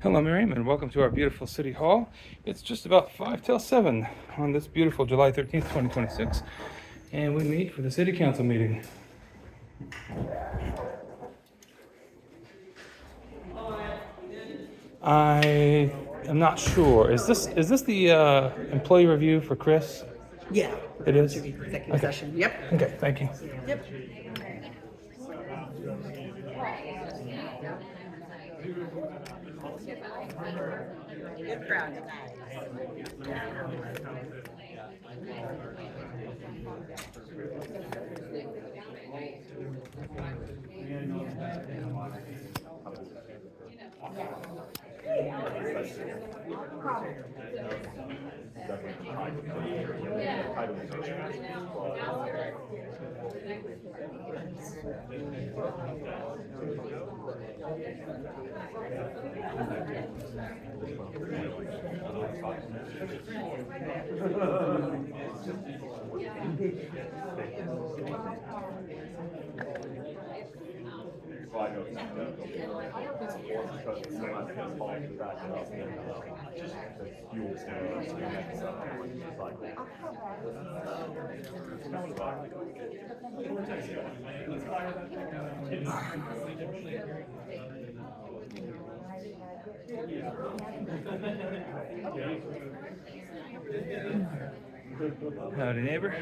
Hello, Merriam, and welcome to our beautiful City Hall. It's just about 5 till 7 on this beautiful July 13th, 2026, and we meet for the City Council meeting. I am not sure. Is this the employee review for Chris? Yeah. It is? To be executive Okay. session. Yep. Okay, thank you. Yep. Good crowd tonight. Howdy, neighbor.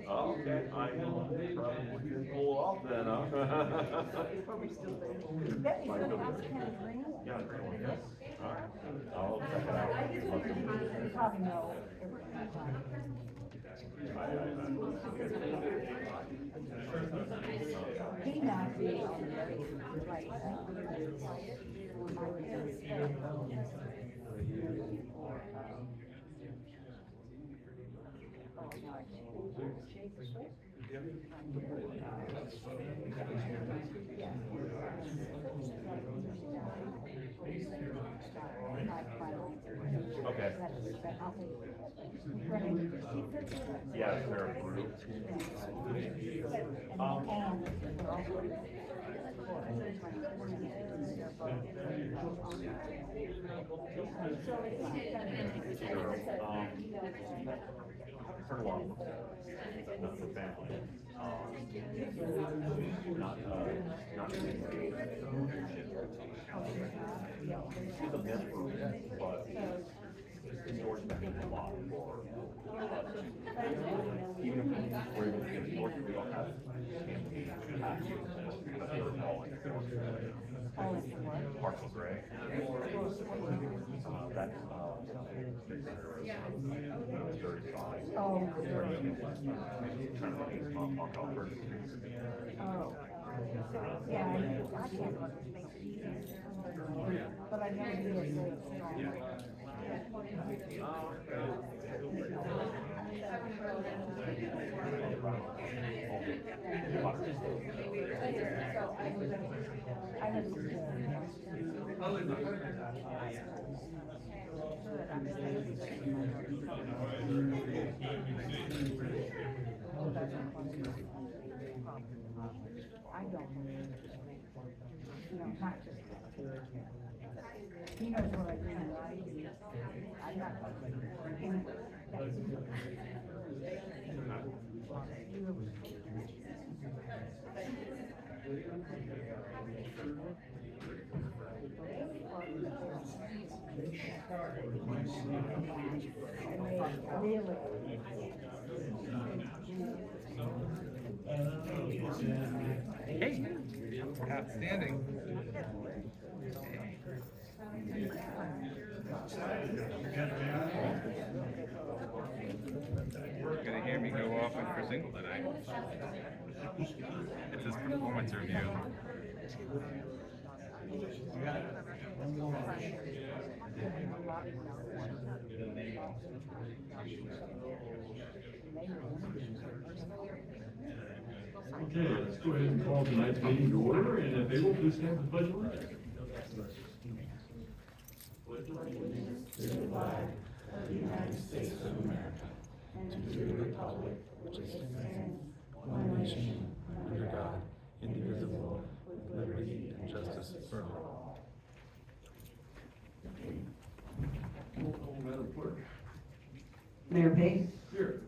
Oh, okay. I probably pull off then, huh? Yeah, great one, yes. All right. I'll check it out. Okay. Yeah, they're approved. Heard a lot of them. Not the family. Not she's a mentor, but endorsed that a lot for even if we're able to get endorsed, we don't have because they were all partial gray. That's very solid. But I never did say I don't. Not just. He knows what I do, right? I'm not. Hey, outstanding. You're gonna hear me go off for single tonight. points of review. Okay, let's go ahead and call tonight's meeting to order, and if able, please stand for the pledge of allegiance. Pledge of allegiance to the flag of the United States of America, and to the republic which stands one nation under God, indivisible, with liberty and justice for all. Madam Clerk. Mayor Pate, Here.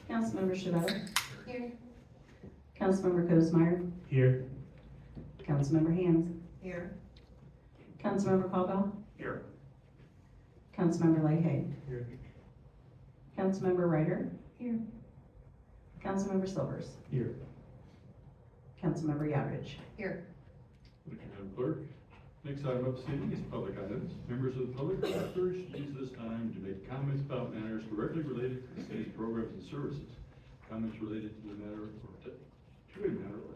Councilmember Shabeta. Here. Councilmember Cosmeyer, Here. Councilmember Hands, Here. Councilmember Caldwell, Here. Councilmember Leahy, Here. Councilmember Ryder. Here. Councilmember Silvers, Here. Councilmember Yodridge. Here. Thank you, Madam Clerk. Next item up this evening is public items. Members of the public are encouraged to use this time to make comments about matters directly related to the city's programs and services. Comments related to the matter or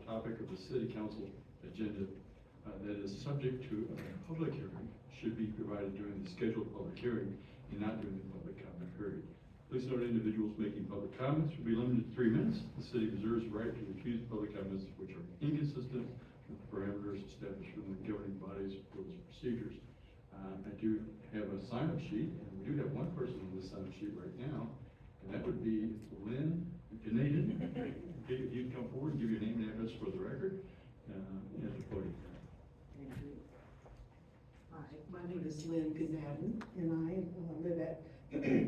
topic of the city council agenda that is subject to a public hearing should be provided during the scheduled public hearing and not during the public comment period. Please note individuals making public comments will be limited to 3 minutes. The city reserves the right to refuse public comments which are inconsistent with the parameters established within the governing body's rules and procedures. I do have a sign-up sheet, and we do have one person on this sign-up sheet right now, and that would be Lynn Ganaden. Okay, if you'd come forward and give your name and address for the record, at the podium. Hi, my name is Lynn Ganaden, and I live at,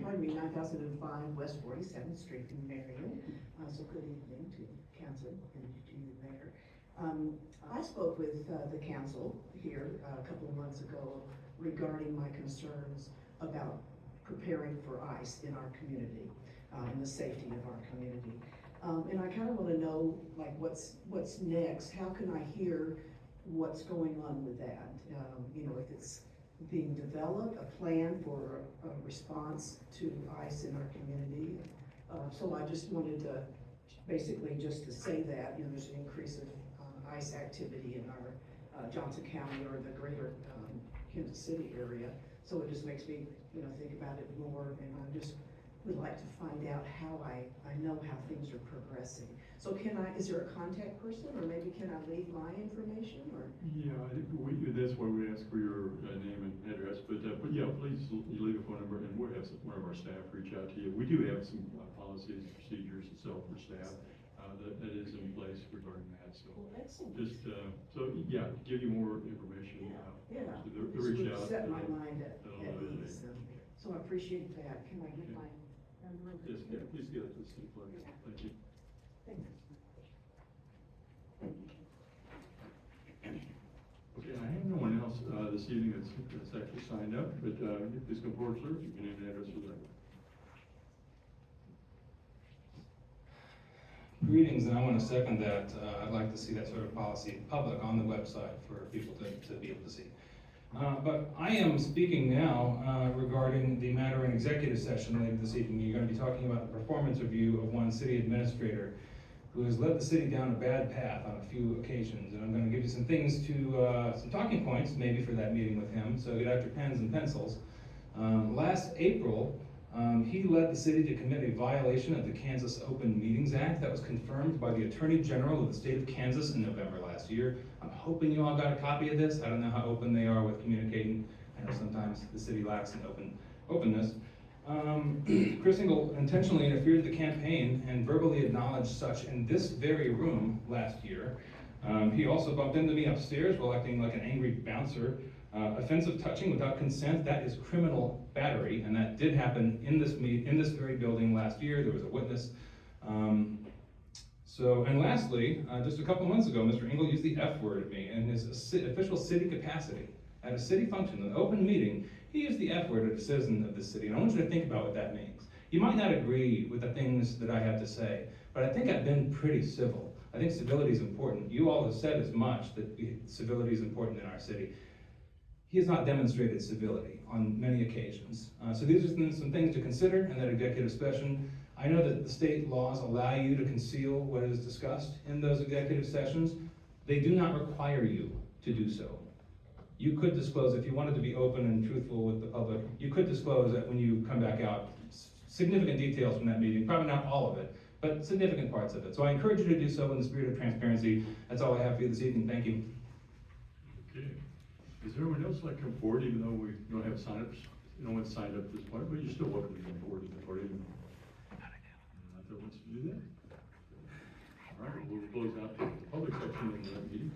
pardon me, 9005 West 47th Street in Merriam. So good evening to council and to you, Mayor. I spoke with the council here a couple of months ago regarding my concerns about preparing for ICE in our community and the safety of our community. And I kind of want to know, like, what's next? How can I hear what's going on with that? You know, if it's being developed, a plan for a response to ICE in our community. So I just wanted to basically just to say that, you know, there's an increase of ICE activity in our Johnson County or the greater Kansas City area. So it just makes me, you know, think about it more, and I just would like to find out how I know how things are progressing. So is there a contact person, or maybe can I leave my information, or? Yeah, I think that's why we ask for your name and address, but yeah, please leave a phone number, and we'll have one of our staff reach out to you. We do have some policies and procedures itself for staff that is in place regarding that, so. Well, excellent. Just, so, yeah, give you more information. Yeah, They'll this reach would out. set my mind at They'll ease, so I appreciate that. Can I get my number? Yes, yeah, please give it to the city clerk. Thank you. Thanks. Okay, I have no one else this evening that's actually signed up, but please come forward, sir, if you can name and address for the record. Greetings, and I want to second that. I'd like to see that sort of policy public on the website for people to be able to see. But I am speaking now regarding the matter in executive session later this evening. You're going to be talking about the performance review of one city administrator who has led the city down a bad path on a few occasions. And I'm going to give you some things to, some talking points maybe for that meeting with him, so get out your pens and pencils. Last April, he led the city to commit a violation of the Kansas Open Meetings Act that was confirmed by the Attorney General of the state of Kansas in November last year. I'm hoping you all got a copy of this. I don't know how open they are with communicating. I know sometimes the city lacks in openness. Chris Engel intentionally interfered with the campaign and verbally acknowledged such in this very room last year. He also bumped into me upstairs while acting like an angry bouncer. Offensive touching without consent, that is criminal battery, and that did happen in this very building last year. There was a witness. And lastly, just a couple months ago, Mr. Engel used the F word at me in his official city capacity. At a city function, an open meeting, he used the F word at a citizen of the city, and I want you to think about what that means. You might not agree with the things that I have to say, but I think I've been pretty civil. I think civility is important. You all have said as much that civility is important in our city. He has not demonstrated civility on many occasions. So these are some things to consider in that executive session. I know that the state laws allow you to conceal what is discussed in those executive sessions. They do not require you to do so. You could disclose, if you wanted to be open and truthful with the public, you could disclose that when you come back out, significant details from that meeting, probably not all of it, but significant parts of it. So I encourage you to do so in the spirit of transparency. That's all I have for you this evening. Thank you. Okay. Is there anyone else like come forward, even though we don't have sign-ups? No one signed up at this point, but you're still welcome to come forward to the podium. Not that wants to do that. All right, we'll close out the public section of the meeting.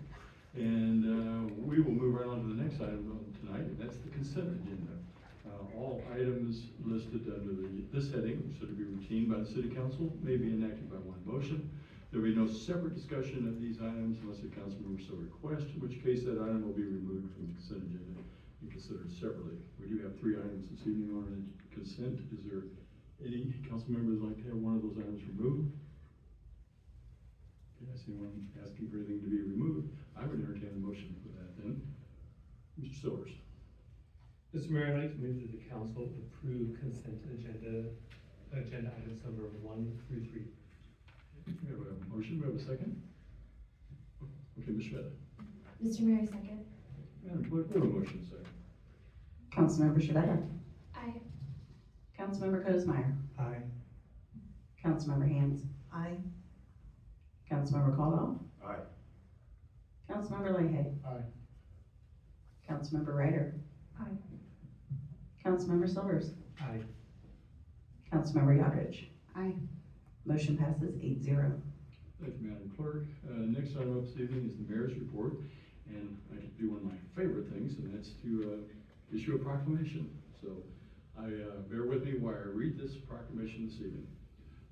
And we will move right on to the next item tonight, and that's the consent agenda. All items listed under this heading, so to be routine by the city council, may be enacted by one motion. There will be no separate discussion of these items unless the council member so requests, in which case that item will be removed from the consent agenda and considered separately. We do have 3 items this evening on consent. Is there any council members like to have one of those items removed? Okay, I see one asking for anything to be removed. I would entertain a motion for that then. Mr. Silvers. Mr. Mayor, I'd like to move that the council approve consent agenda items number 1 through 3. We have a motion, we have a second? Okay, Ms. Schmidt. Mr. Mayor, second. Madam Clerk, we have a motion, second. Councilmember Shavetta. Aye. Councilmember Cosmeyer. Aye. Councilmember Hans. I, Councilmember Caldwell. Aye. Councilmember Leahy. Aye. Councilmember Ryder. Aye. Councilmember Silvers. Aye. Councilmember Yodridge. Aye. Motion passes 8-0. Thank you, Madam Clerk. Next item up this evening is the mayor's report, and I get to do one of my favorite things, and that's to issue a proclamation. So bear with me while I read this proclamation this evening.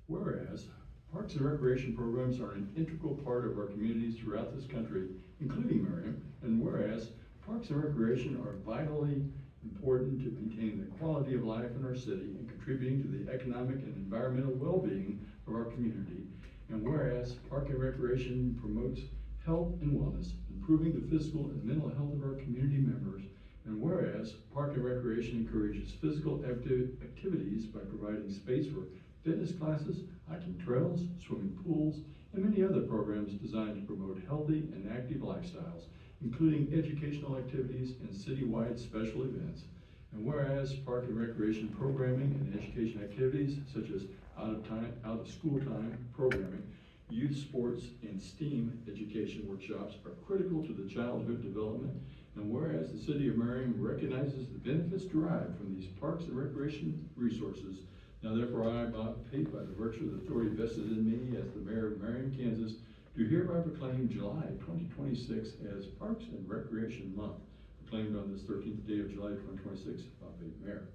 Whereas parks and recreation programs are an integral part of our communities throughout this country, including Merriam, and whereas parks and recreation are vitally important to maintaining the quality of life in our city and contributing to the economic and environmental well-being of our community. And whereas park and recreation promotes health and wellness, improving the physical and mental health of our community members. And whereas park and recreation encourages physical activities by providing space for fitness classes, hiking trails, swimming pools, and many other programs designed to promote healthy and active lifestyles, including educational activities and citywide special events. And whereas park and recreation programming and education activities such as out of school time programming, youth sports, and STEAM education workshops are critical to the childhood development. And whereas the city of Merriam recognizes the benefits derived from these parks and recreation resources, now therefore I, Bob Pate, by the virtue of the authority vested in me as the mayor of Merriam, Kansas, do hereby proclaim July 2026 as Parks and Recreation Month, proclaimed on this 13th day of July 2026 by the mayor.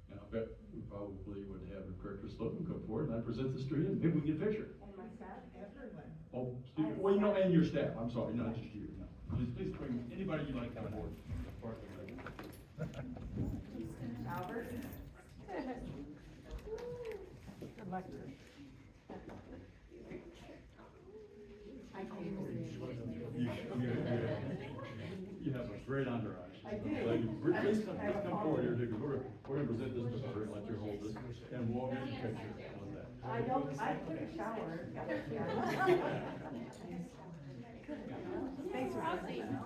Now I bet we probably would have Director Slocum come forward and I present this to you, and maybe we can get a picture. and my staff, everyone. Oh, Steve, well, you know, and your staff, I'm sorry, not just you, no. Please bring anybody you like come forward. Albert? Good luck. I came You have a great entourage. I do. Please come forward here, because we're gonna present this to her, and let you hold this, and we'll get a picture on that. I took a shower. Thanks for having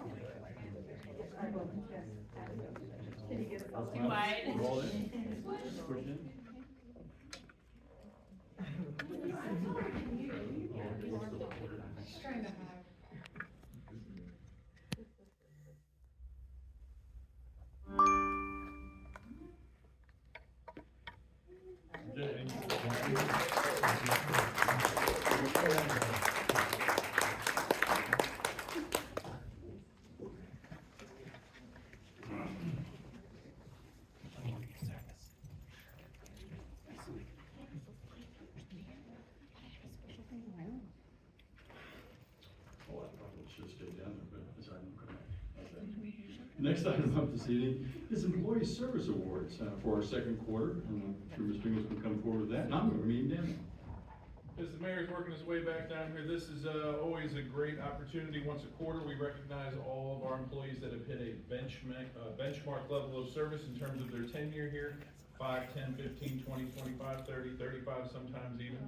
I will, yes. Can you get it? Too wide. Roll in, push in. Next item up this evening is Employee Service Awards for our second quarter. And I'm sure Mr. Ingles can come forward with that, and I'm going to read them. As the mayor's working his way back down here, this is always a great opportunity. Once a quarter, we recognize all of our employees that have hit a benchmark level of service in terms of their tenure here. 5, 10, 15, 20, 25, 30, 35 sometimes even.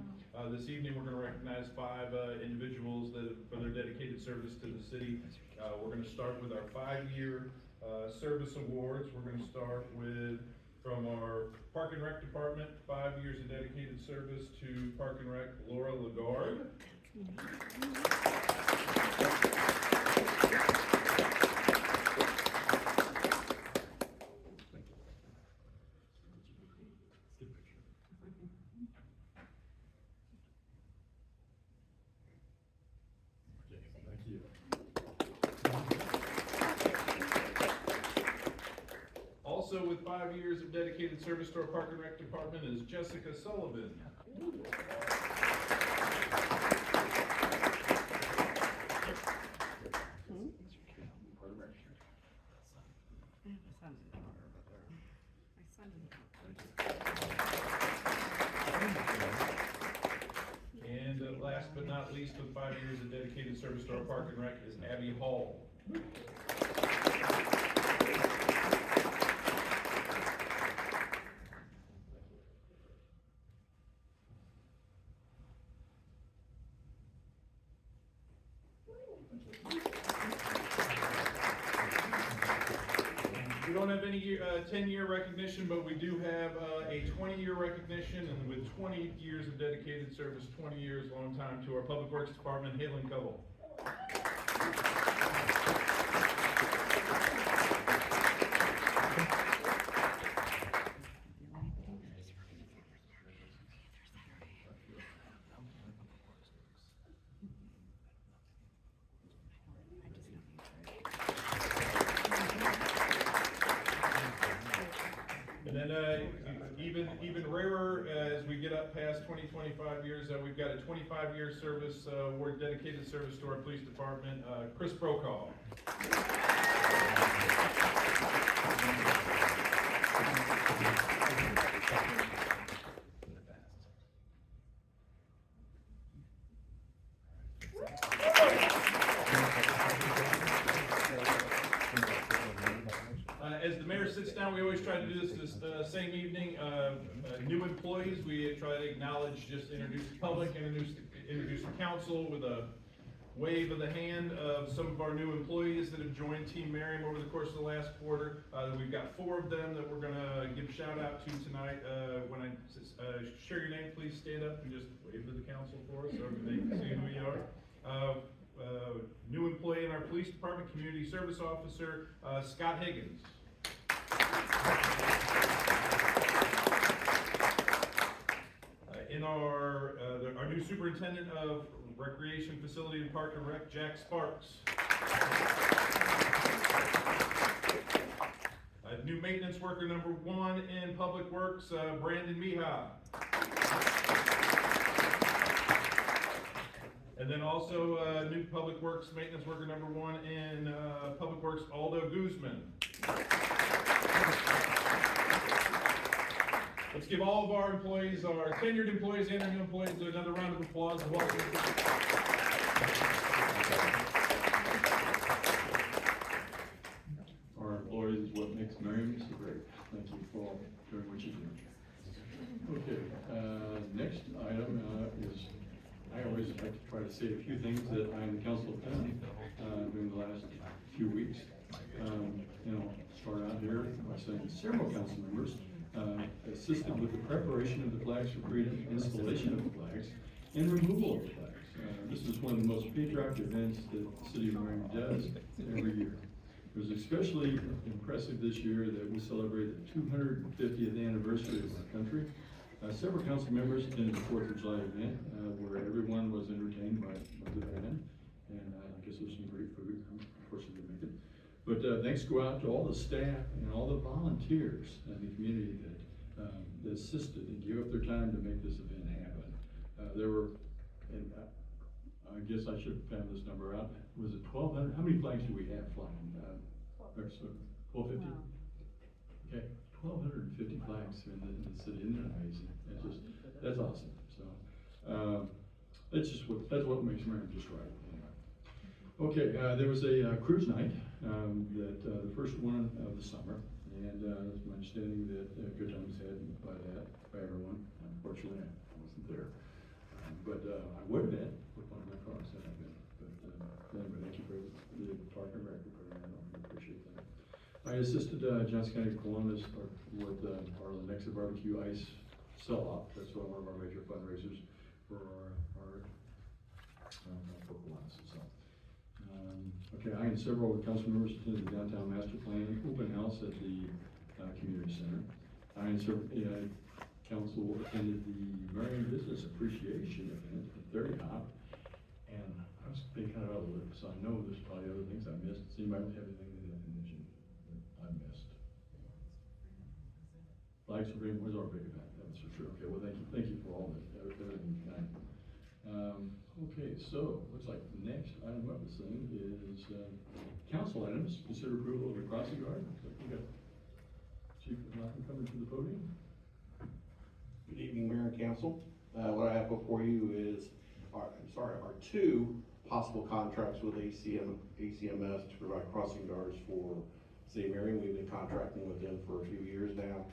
This evening, we're gonna recognize 5 individuals that, for their dedicated service to the city. We're gonna start with our 5-year service awards. We're gonna start with, from our Park and Rec Department, 5 years of dedicated service to Park and Rec, Laura Lagarde. Thank you. Also with 5 years of dedicated service to our Park and Rec Department is Jessica Sullivan. And last but not least, with 5 years of dedicated service to our Park and Rec is Abby Hall. We don't have any 10-year recognition, but we do have a 20-year recognition, and with 20 years of dedicated service, 20 years, long time, to our Public Works Department, Halen Covell. And then even rarer, as we get up past 20, 25 years, we've got a 25-year service award, dedicated service to our police department, Chris Brokaw. As the mayor sits down, we always try to do this same evening. New employees, we try to acknowledge, just introduce the public, introduce the council with a wave of the hand of some of our new employees that have joined Team Merriam over the course of the last quarter. We've got 4 of them that we're gonna give a shout out to tonight. When I share your name, please stand up and just wave to the council for us so they can see who you are. New employee in our police department, community service officer, Scott Higgins. In our new superintendent of recreation facility and park and rec, Jack Sparks. New maintenance worker number 1 in public works, Brandon Mija. And then also new public works maintenance worker number 1 in public works, Aldo Guzman. Let's give all of our employees, our tenured employees and our new employees, another round of applause. Welcome. Our employees is what makes Merriam so great. Thank you for all doing what you do. Okay, next item is, I always like to try to say a few things that I and the council have done during the last few weeks. Start out here by saying several council members assisted with the preparation of the flags for freedom, installation of the flags, and removal of the flags. This is one of the most patriotic events that the city of Merriam does every year. It was especially impressive this year that we celebrated the 250th anniversary of our country. Several council members attended the 4th of July event where everyone was entertained by the band, and I guess there was some great food. Unfortunately, didn't make it. But thanks go out to all the staff and all the volunteers in the community that assisted and gave up their time to make this event happen. There were, and I guess I should have found this number out. Was it 1,200? How many flags do we have flying? 1,250? Okay, 1,250 flags in the city. Isn't that amazing? That's awesome. So that's what makes Merriam just right. Anyway. Okay, there was a cruise night, the first one of the summer, And, it's my understanding that, good times had by that, by everyone. Unfortunately, I wasn't there. But, I would have been, with one of my cars had I been. But, anyway, thank you for the Park and Rec for that. I appreciate that. I assisted, Johnson County Columbus with, our Lenexa Barbecue Ice Sell-Off. That's one of our major fundraisers for our for Kiwanis. So, okay, I and several council members attended the downtown master plan open house at the community center. I and several council attended the Merriam Business Appreciation event at 30 Hop, and I was being kind of out of the loop, so I know there's probably other things I missed. Does anybody have anything that I missed? Flag Supreme was our big event, that's for sure. Okay, well, thank you for all that, everything tonight. Okay, so, looks like the next item up this thing is, council items. Consider approval of the crossing guard. Looks like we got Chief Malcolm coming to the podium. Good evening, Mayor and Council. What I have before you is, our two possible contracts with ACMS to provide crossing guards for City of Merriam. We've been contracting with them for a few years now.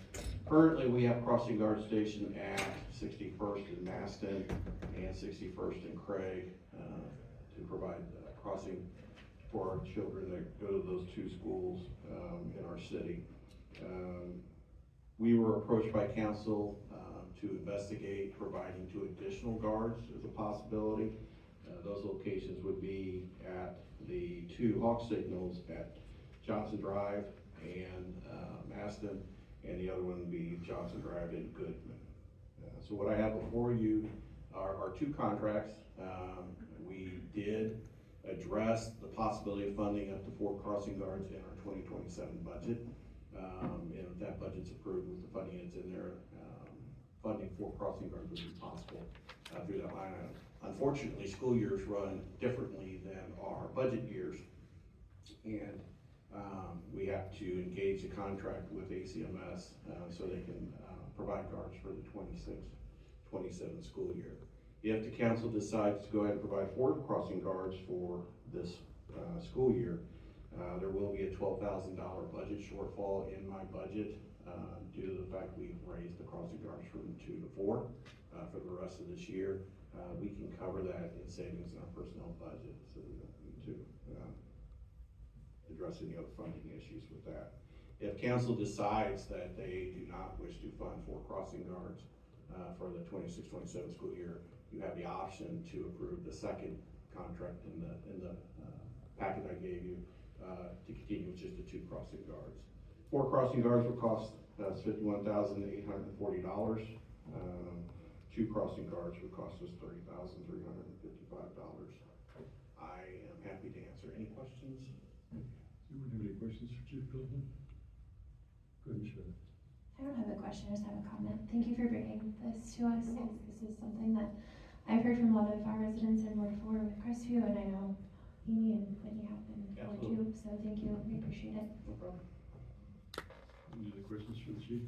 Currently, we have crossing guards stationed at 61st in Maston and 61st in Craig to provide crossing for our children that go to those two schools in our city. We were approached by council to investigate providing two additional guards as a possibility. Those locations would be at the two Hawk signals at Johnson Drive and Maston, and the other one would be Johnson Drive in Goodman. So what I have before you are two contracts. We did address the possibility of funding up to 4 crossing guards in our 2027 budget. And if that budget's approved with the funding that's in there, funding 4 crossing guards would be possible through that line item. Unfortunately, school years run differently than our budget years, and we have to engage a contract with ACMS so they can provide guards for the 26-27 school year. If the council decides to go ahead and provide 4 crossing guards for this school year, there will be a $12,000 budget shortfall in my budget due to the fact we've raised the crossing guards from 2 to 4 for the rest of this year. We can cover that in savings in our personnel budget, so we don't need to address any other funding issues with that. If council decides that they do not wish to fund 4 crossing guards for the 26-27 school year, you have the option to approve the second contract in the packet I gave you to continue with just the 2 crossing guards. 4 crossing guards will cost us $51,840. 2 crossing guards would cost us $30,355. I am happy to answer any questions. You wouldn't have any questions for Chief Pilgrim? Go ahead, Michelle. I don't have a question, I just have a comment. Thank you for bringing this to us. This is something that I've heard from a lot of our residents in Ward 4 with Crestview, and I know Amy and Whitney have been Ward 2, so thank you, we appreciate it. No problem. Any other questions for the chief?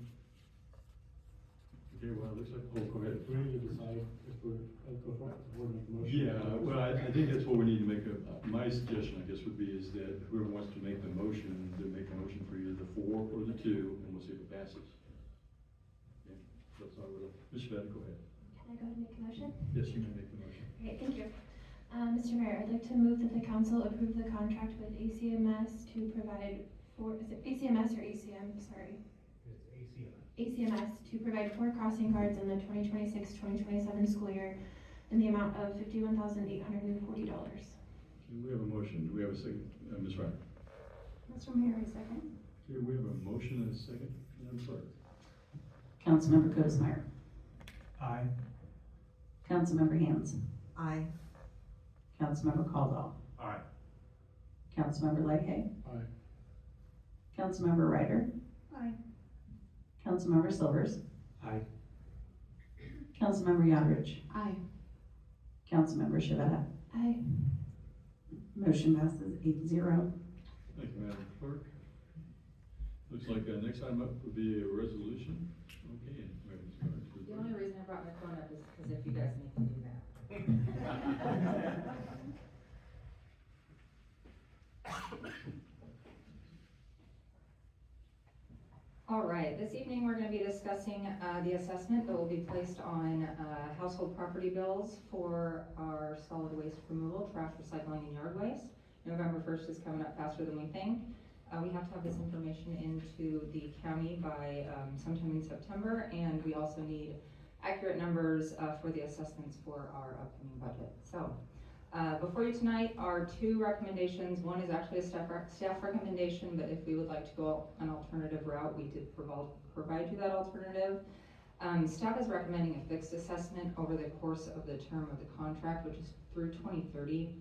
Okay, well, it looks like, oh, go ahead. We need to decide if we're, go for it, we're make a motion. Yeah, well, I think that's what we need to make my suggestion, I guess, would be is that whoever wants to make the motion, to make a motion for either the 4 or the 2, and we'll see if it passes. Okay, that's all we're, Ms. Fett, go ahead. Can I go ahead and make a motion? Yes, you may make the motion. Great, thank you. Mr. Mayor, I'd like to move that the council approve the contract with ACMS to provide is it ACMS or ACM, sorry? It's ACM. ACMS to provide 4 crossing guards in the 2026-2027 school year in the amount of $51,840. Okay, we have a motion, do we have a second, Ms. Ryder? Mr. Mayor, I second. Okay, we have a motion and a second, Madam Clerk. Councilmember Cosmeyer. Aye. Councilmember Hands. Aye. Councilmember Caldwell. Aye. Councilmember Leahy. Aye. Councilmember Ryder. Aye. Councilmember Silvers. Aye. Councilmember Yodridge. Aye. Councilmember Shavetta. Aye. Motion passes 8-0. Thank you, Madam Clerk. Looks like next item up would be a resolution. Okay. The only reason I brought my phone up is because if you guys make me do that. All right, this evening we're gonna be discussing, the assessment that will be placed on, household property bills for our solid waste removal, trash, recycling, and yard waste. November 1st is coming up faster than we think. We have to have this information into the county by, sometime in September, and we also need accurate numbers, for the assessments for our upcoming budget. So, before you tonight are two recommendations. One is actually a staff recommendation, but if we would like to go an alternative route, we did provide you that alternative. Staff is recommending a fixed assessment over the course of the term of the contract, which is through 2030.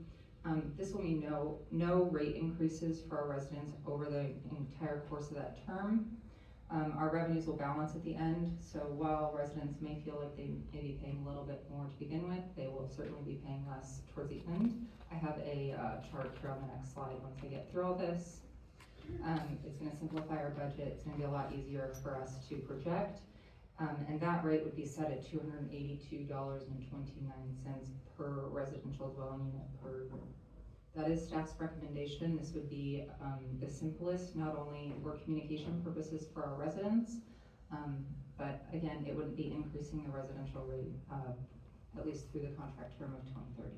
This will mean no rate increases for our residents over the entire course of that term. Our revenues will balance at the end, so while residents may feel like they may be paying a little bit more to begin with, they will certainly be paying less towards the end. I have a chart here on the next slide once I get through all this. It's gonna simplify our budget, it's gonna be a lot easier for us to project. And that rate would be set at $282.29 per residential dwelling unit per year. That is staff's recommendation. This would be the simplest, not only for communication purposes for our residents, but again, it wouldn't be increasing the residential rate, at least through the contract term of 2030.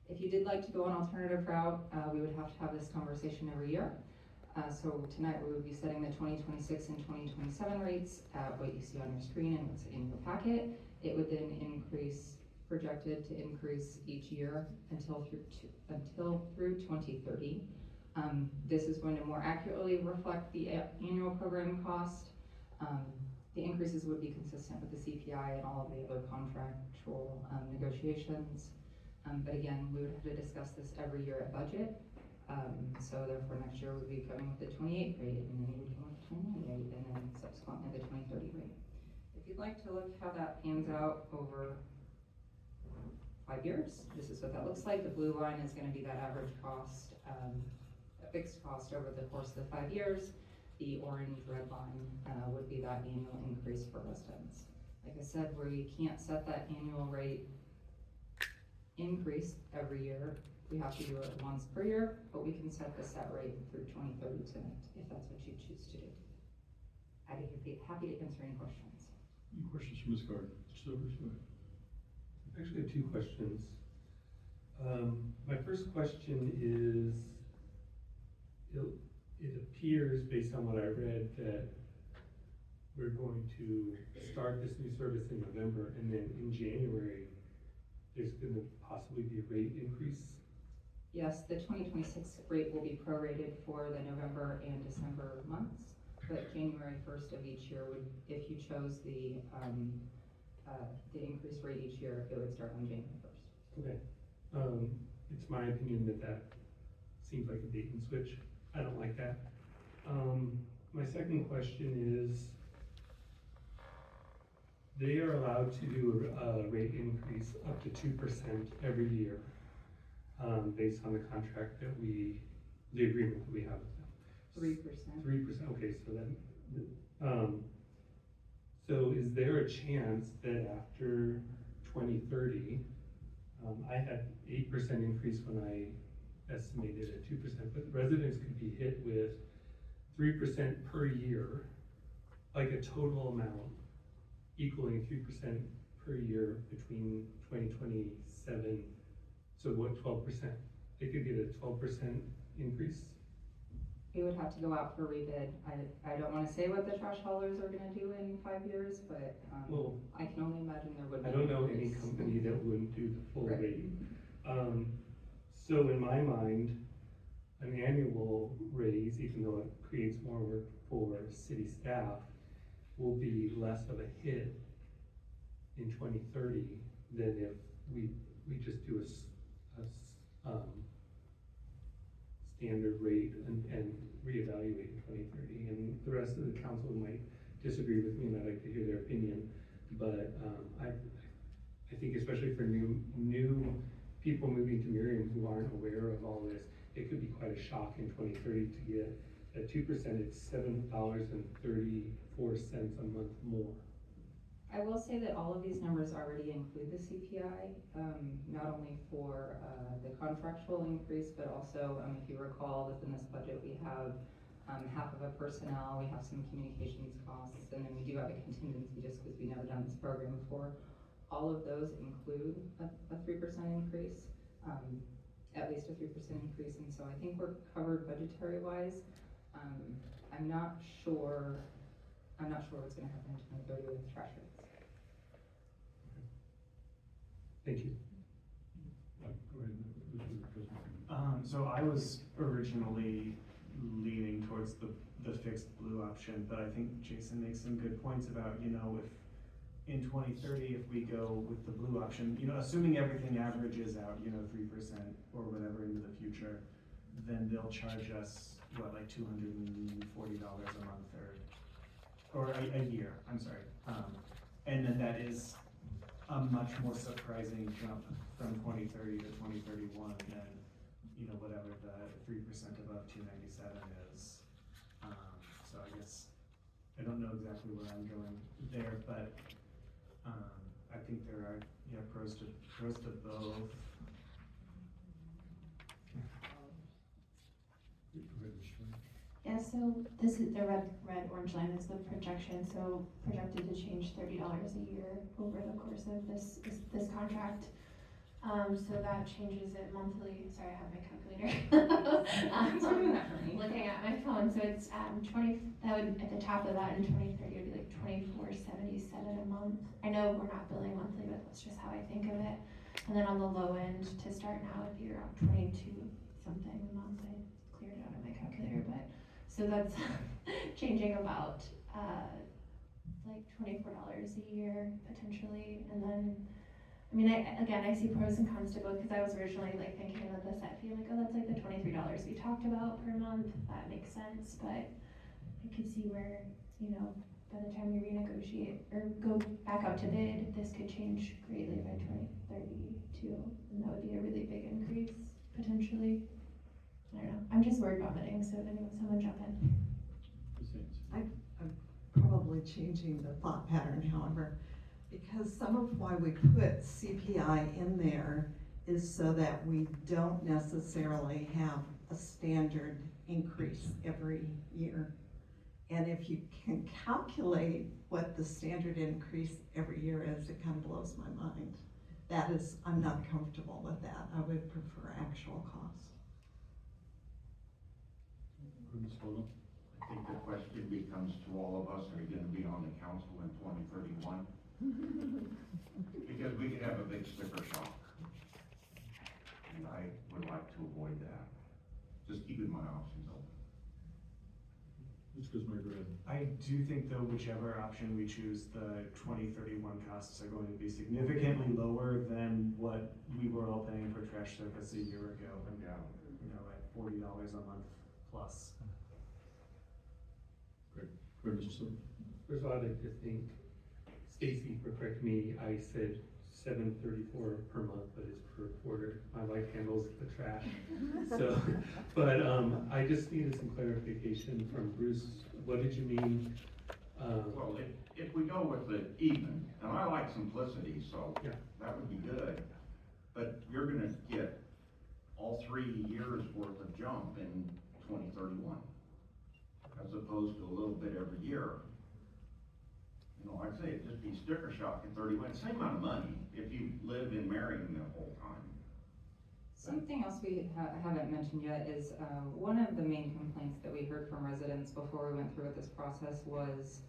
If you did like to go an alternative route, we would have to have this conversation every year. So tonight we would be setting the 2026 and 2027 rates at what you see on your screen and what's in your packet. It would then projected to increase each year until through 2030. This is going to more accurately reflect the annual program cost. The increases would be consistent with the CPI and all of the other contractual negotiations. But again, we would have to discuss this every year at budget. So therefore next year we'd be coming with the 28 rate, and then we would come with the 29 rate, and then subsequently the 2030 rate. If you'd like to look how that pans out over 5 years, this is what that looks like. The blue line is going to be that average cost, a fixed cost over the course of the 5 years. The orange red line would be that annual increase for residents. Like I said, we can't set that annual rate increase every year. We have to do it once per year, but we can set the set rate through 2030 tonight if that's what you choose to do. I'd be happy to answer any questions. Any questions from Ms. Gardner? Mr. Silvers, go ahead. I actually have two questions. My first question is, it appears based on what I read that we're going to start this new service in November, and then in January, there's going to possibly be a rate increase. Yes, the 2026 rate will be prorated for the November and December months, but January 1st of each year would, if you chose the increased rate each year, it would start on January 1st. Okay. It's my opinion that seems like a bait and switch. I don't like that. My second question is, they are allowed to do a rate increase up to 2% every year, based on the contract that the agreement that we have with them. 3%. 3%, okay, so then, so is there a chance that after 2030, I had 8% increase when I estimated at 2%, but residents could be hit with 3% per year, like a total amount equaling 3% per year between 2027, so what, 12%? They could get a 12% increase? We would have to go out for rebid. I don't want to say what the trash haulers are going to do in 5 years, but Well, I can only imagine there would be. I don't know any increase. company that wouldn't do the full Right. rate. So in my mind, an annual raise, even though it creates more work for city staff, will be less of a hit in 2030 than if we just do a standard rate and reevaluate in 2030. And the rest of the council might disagree with me, and I'd like to hear their opinion. But I think especially for new people moving to Merriam who aren't aware of all this, it could be quite a shock in 2030 to get at 2%, it's $7.34 a month more. I will say that all of these numbers already include the CPI, not only for the contractual increase, but also, if you recall, within this budget we have half of a personnel, we have some communications costs, and then we do have a contingency just because we've never done this program before. All of those include a 3% increase, at least a 3% increase, and so I think we're covered budgetary wise. I'm not sure what's gonna happen in 2030 with trash rates. Thank you. Go ahead, Mr. President. So I was originally leaning towards the fixed blue option, but I think Jason makes some good points about, you know, if in 2030, if we go with the blue option, you know, assuming everything averages out, you know, 3% or whatever into the future, then they'll charge us, what, like $240 a month or a year, I'm sorry. And then that is a much more surprising jump from 2030 to 2031 than, you know, whatever the 3% above 297 is. So I guess, I don't know exactly where I'm going there, but I think there are, yeah, pros to both. Yeah, so this is the red orange line is the projection, so projected to change $30 a year over the course of this contract. So that changes it monthly. Sorry, I have my calculator. Thanks for doing that for me. Looking at my phone, so it's 20. That would at the top of that in 2030 would be like $24.77 a month. I know we're not billing monthly, but that's just how I think of it. And then on the low end to start now would be around 22 something a month. I cleared it out of my calculator, but so that's changing about like $24 a year potentially, and then. I mean, I see pros and cons to both, because I was originally like thinking of the set fee, like, oh, that's like the $23 we talked about per month, that makes sense, but I could see where, you know, by the time we renegotiate or go back out to bid, this could change greatly by 2030 too, and that would be a really big increase, potentially. I don't know, I'm just word vomiting, so if someone jump in. Ms. Haynes. I'm probably changing the thought pattern, however, because some of why we put CPI in there is so that we don't necessarily have a standard increase every year. And if you can calculate what the standard increase every year is, it kind of blows my mind. That is, I'm not comfortable with that. I would prefer actual cost. Ms. Vogel. I think the question becomes to all of us, are you gonna be on the council in 2031? Because we could have a big sticker shock. And I would like to avoid that. Just keeping my options open. Mr. Guzman, go ahead. I do think though, whichever option we choose, the 2031 costs are going to be significantly lower than what we were all paying for trash service a year ago. And, Yeah. you know, at $40 a month plus. Great. Go ahead, Mr. Silver. First of all, I'd like to thank Stacy for correcting me. I said $734 per month, but it's per quarter. My wife handles the trash. So, but I just needed some clarification from Bruce. What did you mean? Well, if we go with the even, and I like simplicity, so Yeah. that would be good. But you're gonna get all 3 years worth of jump in 2031, as opposed to a little bit every year. You know, I'd say it'd just be sticker shock in 31, same amount of money if you live in Merriam the whole time. Something else we haven't mentioned yet is, one of the main complaints that we heard from residents before we went through with this process was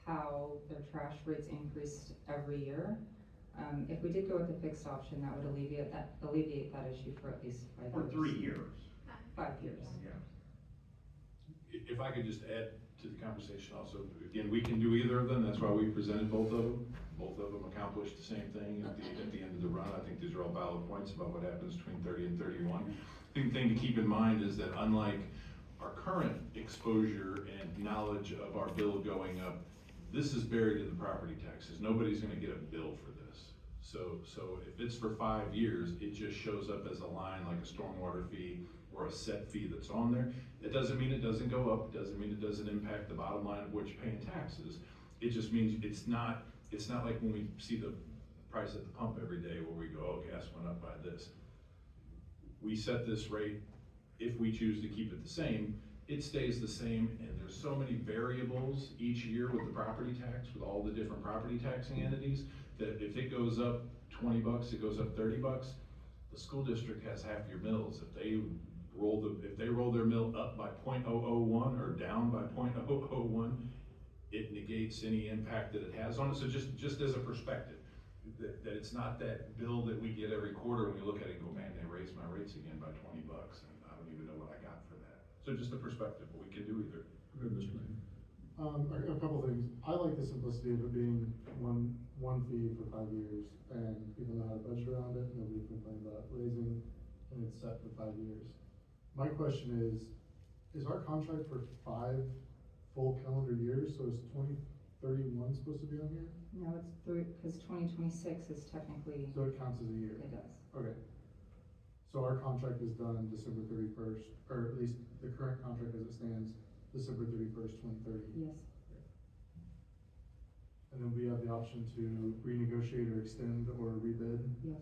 how their trash rates increased every year. If we did go with the fixed option, that would alleviate that issue for at least 5 years. For 3 years. 5 years. Yeah. If I could just add to the conversation also, again, we can do either of them, that's why we presented both of them. Both of them accomplished the same thing at the end of the run. I think these are all valid points about what happens between 30 and 31. The big thing to keep in mind is that unlike our current exposure and knowledge of our bill going up, this is buried in the property taxes. Nobody's gonna get a bill for this. So if it's for 5 years, it just shows up as a line like a stormwater fee or a set fee that's on there. It doesn't mean it doesn't go up, it doesn't mean it doesn't impact the bottom line of what you're paying taxes. It just means it's not like when we see the price at the pump every day where we go, oh, gas went up by this. We set this rate, if we choose to keep it the same, it stays the same, and there's so many variables each year with the property tax, with all the different property taxing entities, that if it goes up $20, it goes up $30, the school district has half your mills. If they roll their mill up by 0.001 or down by 0.001, it negates any impact that it has on it. So just as a perspective, that it's not that bill that we get every quarter and we look at it and go, man, they raised my rates again by $20, and I don't even know what I got for that. So just a perspective, but we can do either. Go ahead, Mr. Lane. A couple things. I like the simplicity of it being one fee for 5 years, and people know how to budget around it, nobody complains about raising, and it's set for 5 years. My question is our contract for 5 full calendar years, so is 2031 supposed to be on here? No, it's through, because 2026 is technically, So it counts as a year? it does. Okay. So our contract is done December 31st, or at least the current contract as it stands, December 31st, 2030. Yes. And then we have the option to renegotiate or extend or rebid? Yes.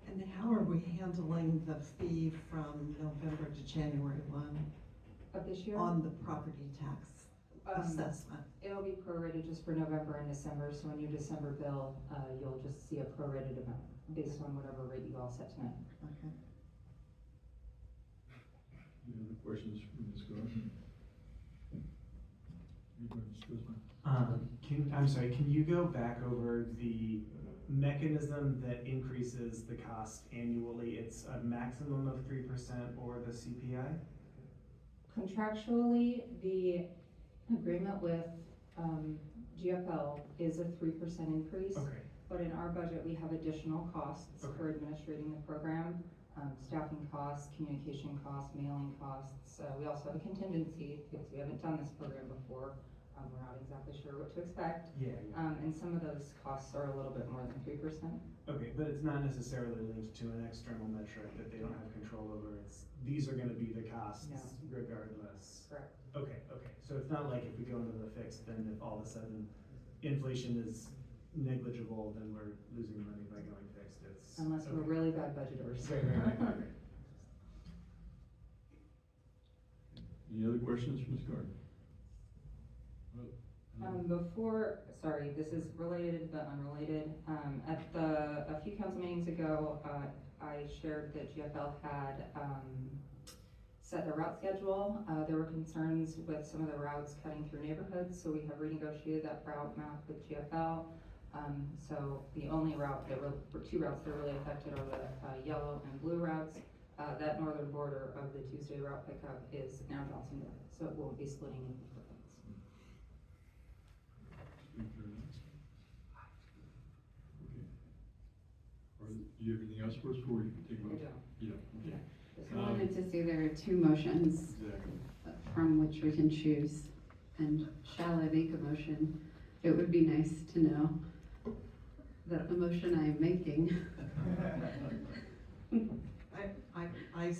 And how are we handling the fee from November to January 1 Of this year? on the property tax assessment? It'll be prorated just for November and December, so in your December bill, you'll just see a prorated amount based on whatever rate you all set tonight. Okay. Any other questions from Ms. Gordon? I'm sorry, can you go back over the mechanism that increases the cost annually? It's a maximum of 3% or the CPI? Contractually, the agreement with GFL is a 3% increase. Okay. But in our budget, we have additional costs Okay. for administrating the program, staffing costs, communication costs, mailing costs. We also have a contingency because we haven't done this program before. We're not exactly sure what to expect. Yeah. And some of those costs are a little bit more than 3%. Okay, but it's not necessarily linked to an external metric that they don't have control over. These are gonna be the costs No. regardless. Correct. Okay. So it's not like if we go into the fixed, then if all of a sudden inflation is negligible, then we're losing money by going fixed. It's Unless we're okay. really bad budgeters. Right. Any other questions from Ms. Gordon? Sorry, this is related but unrelated. A few council meetings ago, I shared that GFL had, set their route schedule. There were concerns with some of the routes cutting through neighborhoods, so we have renegotiated that route map with GFL. So the only route two routes that are really affected are the yellow and blue routes. That northern border of the Tuesday route pickup is now Johnson North, so it won't be splitting into different things. Okay. Do you have anything else for us before we take a I motion? don't. You don't, okay. I wanted to say there are 2 motions Exactly. from which we can choose. And shall I make a motion? It would be nice to know that the motion I am making. I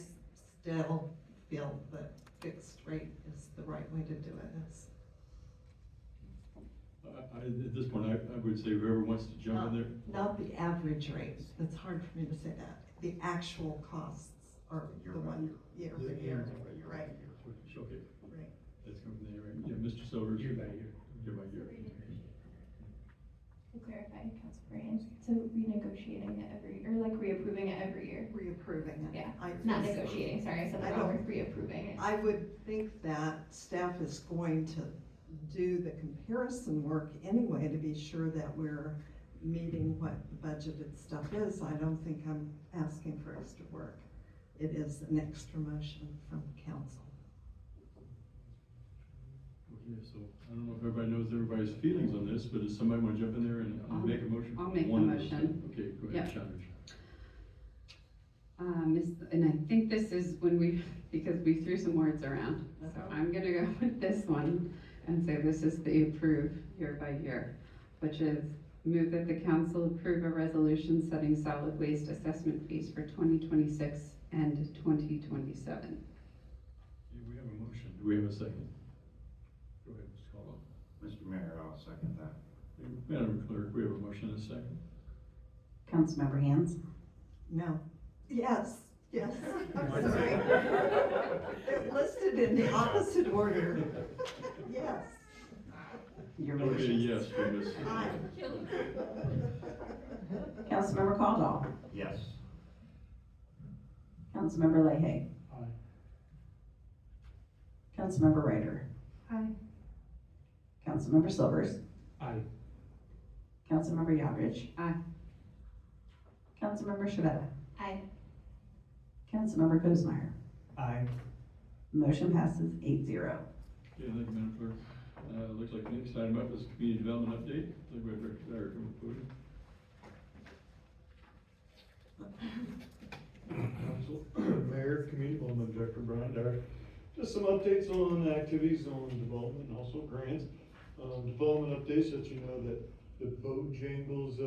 still feel that fixed rate is the right way to do it. At this point, I would say whoever wants to jump in there. Not the average rate, it's hard for me to say that. The actual costs are the one year for year, you're right. Okay, Right. that's coming from there, right? Yeah, Mr. Silvers. Year by year. Year by year. To clarify, Council Merriam, so renegotiating it every, or like reapproving it every year? Reapproving it. Yeah, I not think- negotiating, sorry, I said the I wrong don't- word, reapproving it. I would think that staff is going to do the comparison work anyway to be sure that we're meeting what the budgeted stuff is. I don't think I'm asking for extra work. It is an extra motion from council. Okay, so I don't know if everybody knows everybody's feelings on this, but does somebody want to jump in there and make a motion? I'll make the One of those. motion. Okay, go Yep. ahead, challenge. And I think this is when because we threw some words around. So I'm gonna go with this one and say this is the approve year by year, which is move that the council approve a resolution setting solid waste assessment fees for 2026 and 2027. Okay, we have a motion. Do we have a second? Go ahead, Mr. Caldwell. Mr. Mayor, I'll second that. Madam Clerk, we have a motion and a second. Councilmember Hans? No. Yes. Yes, I'm sorry. They're listed in the opposite order. Yes. Your Okay, motion. yes, for Ms. Aye. Councilmember Caldwell. Yes. Councilmember Leahy. Aye. Councilmember Ryder. Aye. Councilmember Silvers. Aye. Councilmember Yodridge. Aye. Councilmember Shavetta. Aye. Councilmember Kuznec. Aye. Motion passes 8-0. Okay, thank you, Madam Clerk. Looks like the next item up is community development update. I think we have Director Dyer come to the podium. Council, Mayor, Community Development Director Brian Dyer. Just some updates on activities on development and also grants. Development updates let you know that the Bojangles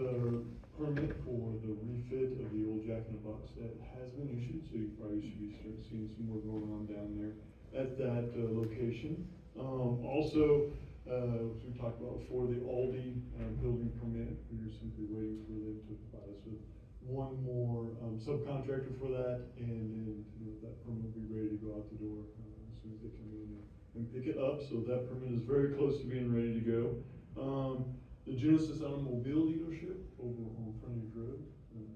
permit for the refit of the old Jack in the Box that has been issued, so you probably should be starting seeing some more going on down there at that location. Also, as we talked about before, the Aldi building permit, we're simply waiting for them to provide us with one more subcontractor for that, and then that permit will be ready to go out the door as soon as they come in and pick it up. So that permit is very close to being ready to go. The Genesis Automobile dealership over on Frontage Road,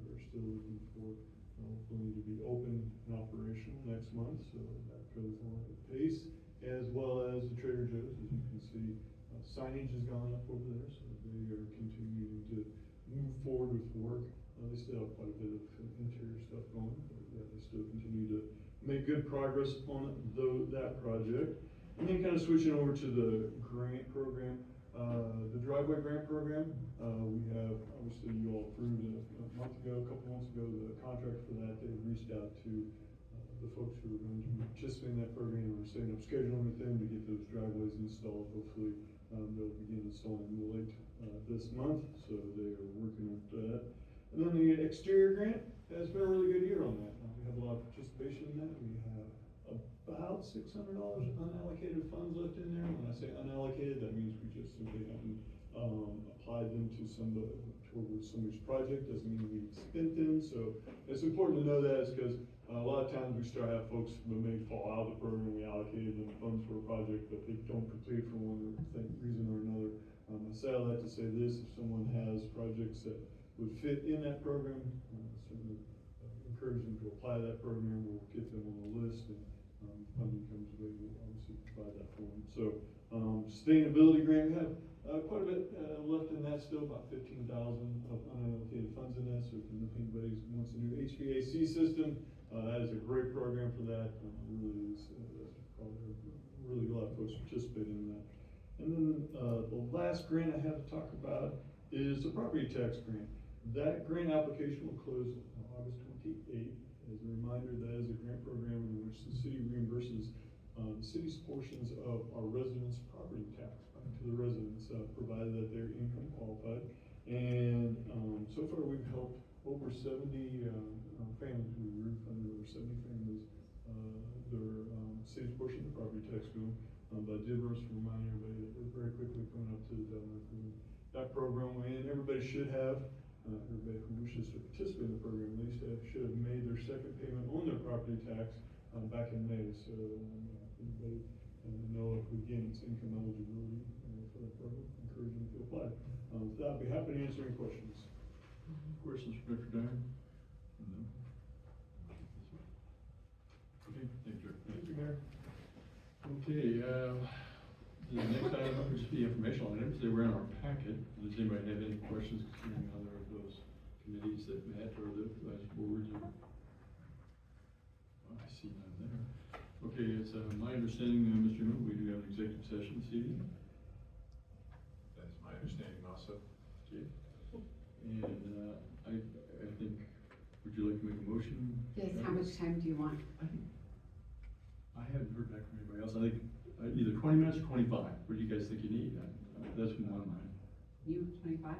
they're still looking for, hopefully to be open and operational next month, so that goes on at pace, as well as the Trader Joe's. As you can see, signage has gone up over there, so they are continuing to move forward with work. They still have quite a bit of interior stuff going, but yeah, they still continue to make good progress on that project. And then kind of switching over to the grant program, the driveway grant program. We have, obviously you all approved a couple months ago, the contract for that. They reached out to the folks who are going to participate in that program. We're setting up scheduling with them to get those driveways installed. Hopefully they'll begin installing late this month, so they are working on that. And then the exterior grant has been a really good year on that. We have a lot of participation in that. We have about $600 unallocated funds left in there. When I say unallocated, that means we just simply haven't applied them to towards somebody's project. Doesn't mean we spent them. So it's important to know that, is because a lot of times we start to have folks who may fall out of the program. We allocated them funds for a project, but they don't complete for one reason or another. I say all that to say this: if someone has projects that would fit in that program, certainly encourage them to apply to that program. We'll get them on the list, and funding comes available, we'll obviously provide that for them. So sustainability grant, we have quite a bit left in that still, about $15,000 of unallocated funds in that. So if anybody wants a new HVAC system, that is a great program for that. Really is, probably really a lot of folks participate in that. And then the last grant I have to talk about is the property tax grant. That grant application will close on August 28th. As a reminder, that is a grant program in which the city reimburses the city's portions of our residents' property tax back to the residents, provided that they're income qualified. And so far we've helped over 70 families. We refunded over 70 families their city's portion of the property tax bill. But I did want to remind everybody that we're very quickly coming up to the deadline for that program, and everybody should have. Everybody who wishes to participate in the program at least should have made their second payment on their property tax back in May. So everybody know, again, it's income eligibility for that program. Encourage them to apply. With that, I'd be happy to answer any questions. Questions for Director Dyer? No. Okay, thank you, Director. Thank you, Mayor. Okay, the next item up is the informational items. They were in our packet. Does anybody have any questions concerning either of those committees that met or the vice boards? Or? Oh, I see none there. Okay, it's my understanding, Mr. Newell, we do have an executive session this evening. That's my understanding also. Okay. And I think, would you like to make a motion? Yes, how much time do you want? I haven't heard back from anybody else. I think either 20 minutes or 25. What do you guys think you need? That's from one line. You, 25?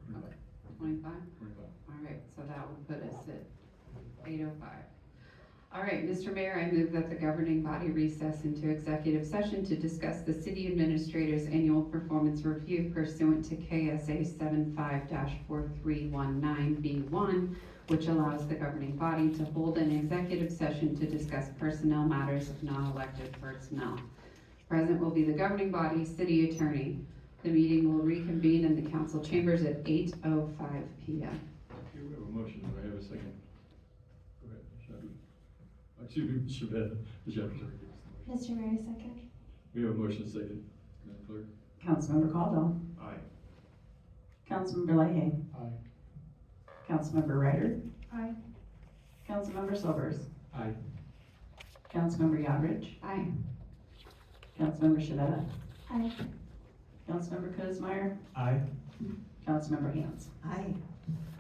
25. Okay, 25? 25. All right, so that would put us at 8:05. All right, Mr. Mayor, I move that the governing body recess into executive session to discuss the city administrator's annual performance review pursuant to KSA 75-4319B1 which allows the governing body to hold an executive session to discuss personnel matters of non-elected personnel. Present will be the governing body, city attorney. The meeting will reconvene in the council chambers at 8:05 p.m. Okay, we have a motion, do I have a second? Go ahead, Shabby. Excuse me, Shabbat, the Shabbat. Mr. Mayor, second. We have a motion, second. Madam Clerk? Councilmember Caldwell. Aye. Councilmember Lahey. Aye. Councilmember Ryder. Aye. Councilmember Silvers. Aye. Councilmember Yodridge. Aye. Councilmember Shavetta. Aye. Councilmember Kozmeyer. Aye. Councilmember Hans. Aye.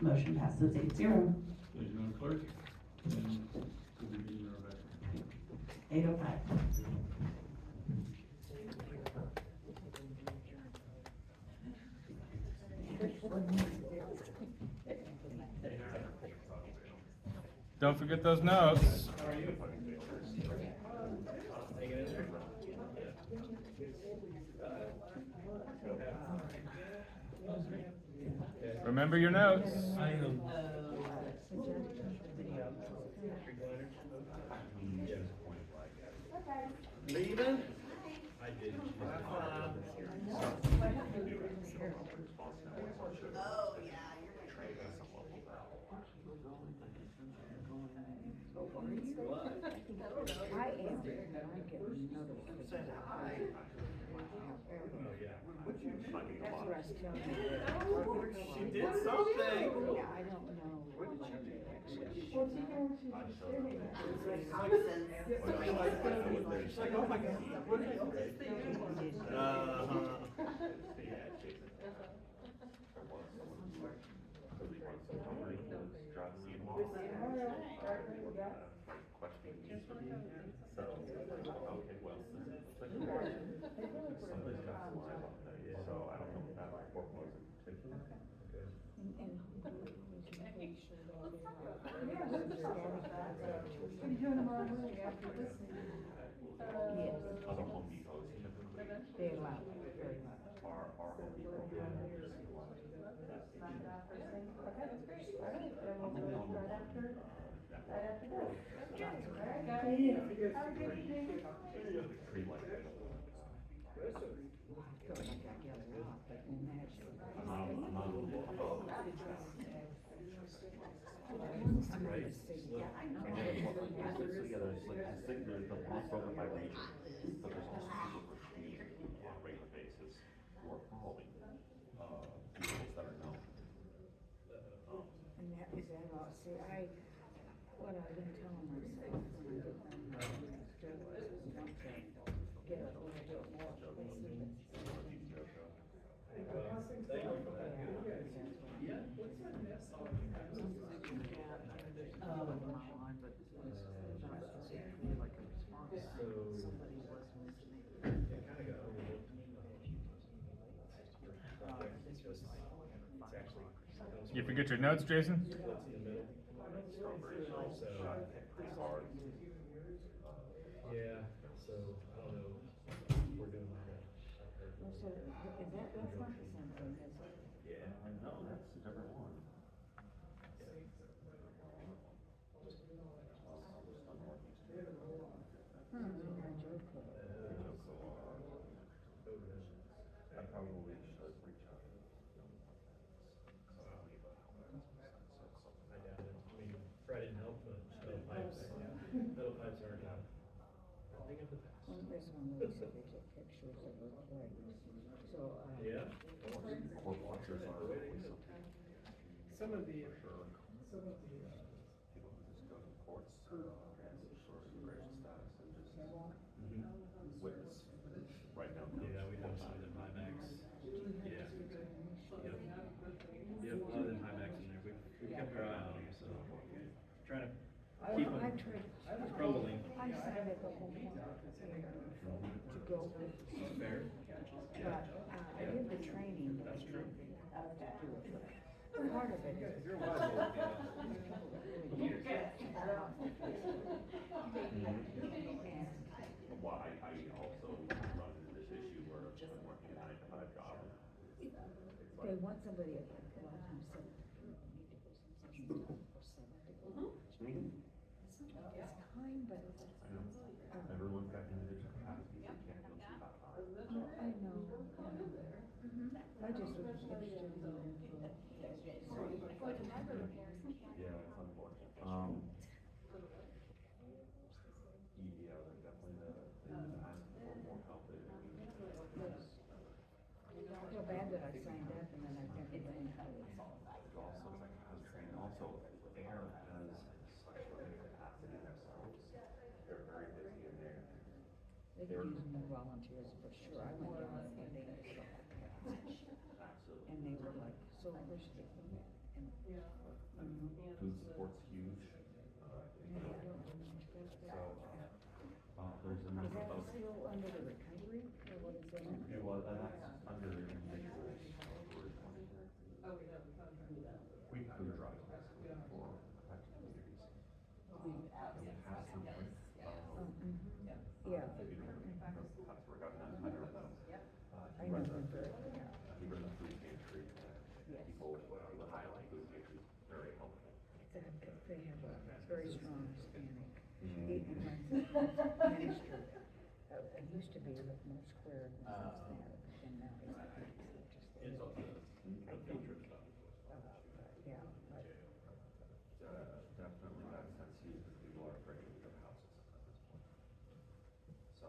Motion passes 8-0. Thank you, Madam Clerk. And we'll be meeting our back. 8:05. Don't forget those notes. Remember your notes. Leaving? She did something. I don't know. She's like, oh my God, what is this? Other Home Depots typically. Very loud, very loud. Our Home Depot. Right? And then what we put together is like there's the block broken by region, but there's also people who are commuting on a regular basis who are following vehicles that are known. And that is that all, see, what I've been telling myself when I get them, there was, don't say, get a little bit more specific. You forget your notes, Jason? Yeah, so I don't know, we're doing like that. So, that's not the same thing, is it? Yeah. No, that's a different one. I probably should reach out. I doubt it, I mean, Fred didn't help, but metal pipes aren't a thing of the past. One person on the list, they took pictures of her plate, so, Yeah? Court watchers are always something. Some of the, People who just go to courts, sort of immigration status and just witness, write down notes. yeah, we know some of the buybacks. Yeah. Yep, a lot of them buybacks in there, we kept our eye on them, so trying to keep them I tried, crumbling. I decided the whole point to go with, Fair. but, I did the training. That's true. Part of it is. You're wise, Well, I also run into this issue where I'm working a 9-to-5 job. They want somebody at like, a lot of times, 7:30, you need to go someplace for 7 I just was interested in that. Yeah, it's unfortunate. Yeah, definitely they've been asking for more help there. I feel bad that I signed up and then I can't do anything. Also, like I was training, also AIR has such limited capacity themselves. They're very busy in there. They could use more volunteers for sure. I went down there one day and saw that. Absolutely. And they were like so appreciative. And, Food support's huge. maybe I don't know much about that. There's a Is number that of. still under the recovery or what is it? It was, that's under individuals. We food drives basically for affected communities. And we have some like, Yeah. That's where I got that, I don't know. I know them very well. He runs a food pantry, people highlight food pantries, very helpful. They have a very strong Hispanic. Mhm. He runs a ministry. It used to be a little more square than it's there, and now it's just. It's all good. I think, yeah, but Definitely that sense used because people are afraid to leave houses at this point. So,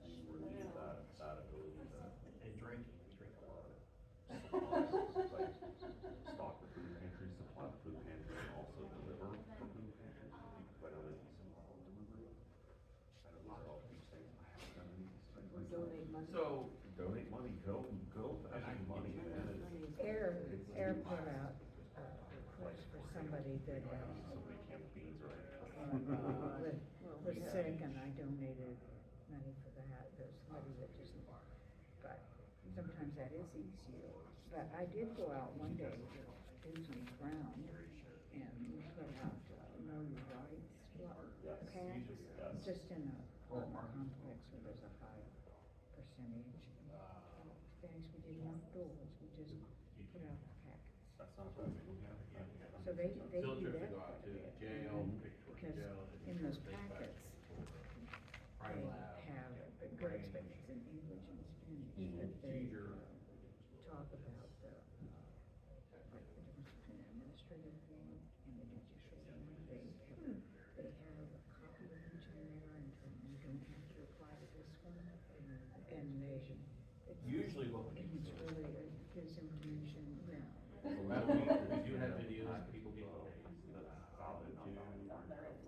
you really need that ability to. And drinking, we drink a lot. Like, stock the food pantry, supply the food pantry, and also deliver from food pantry. Because I know they do some delivery. I know these are all huge things. I haven't done any of these things. Or donate money. So, donate money, go donate money, man. Air put out a request for somebody that Somebody canned beans or was sick, and I donated money for that. There's somebody that just, but sometimes that is easier. But I did go out one day to do some ground and put out know your rights packs, just in a complex where there's a high percentage. Things we did outdoors, we just put out the packets. That's not bad. So they do Field trip that to go quite out a to bit. jail, Because in those packets, they have the great spaces in English and Spanish, that they talk about the, like the difference between administrative law and the judicial law. They have a copy of each in there, and you don't have to apply to this one. And Usually what we it's really, it gives information, yeah. we do have videos, people get.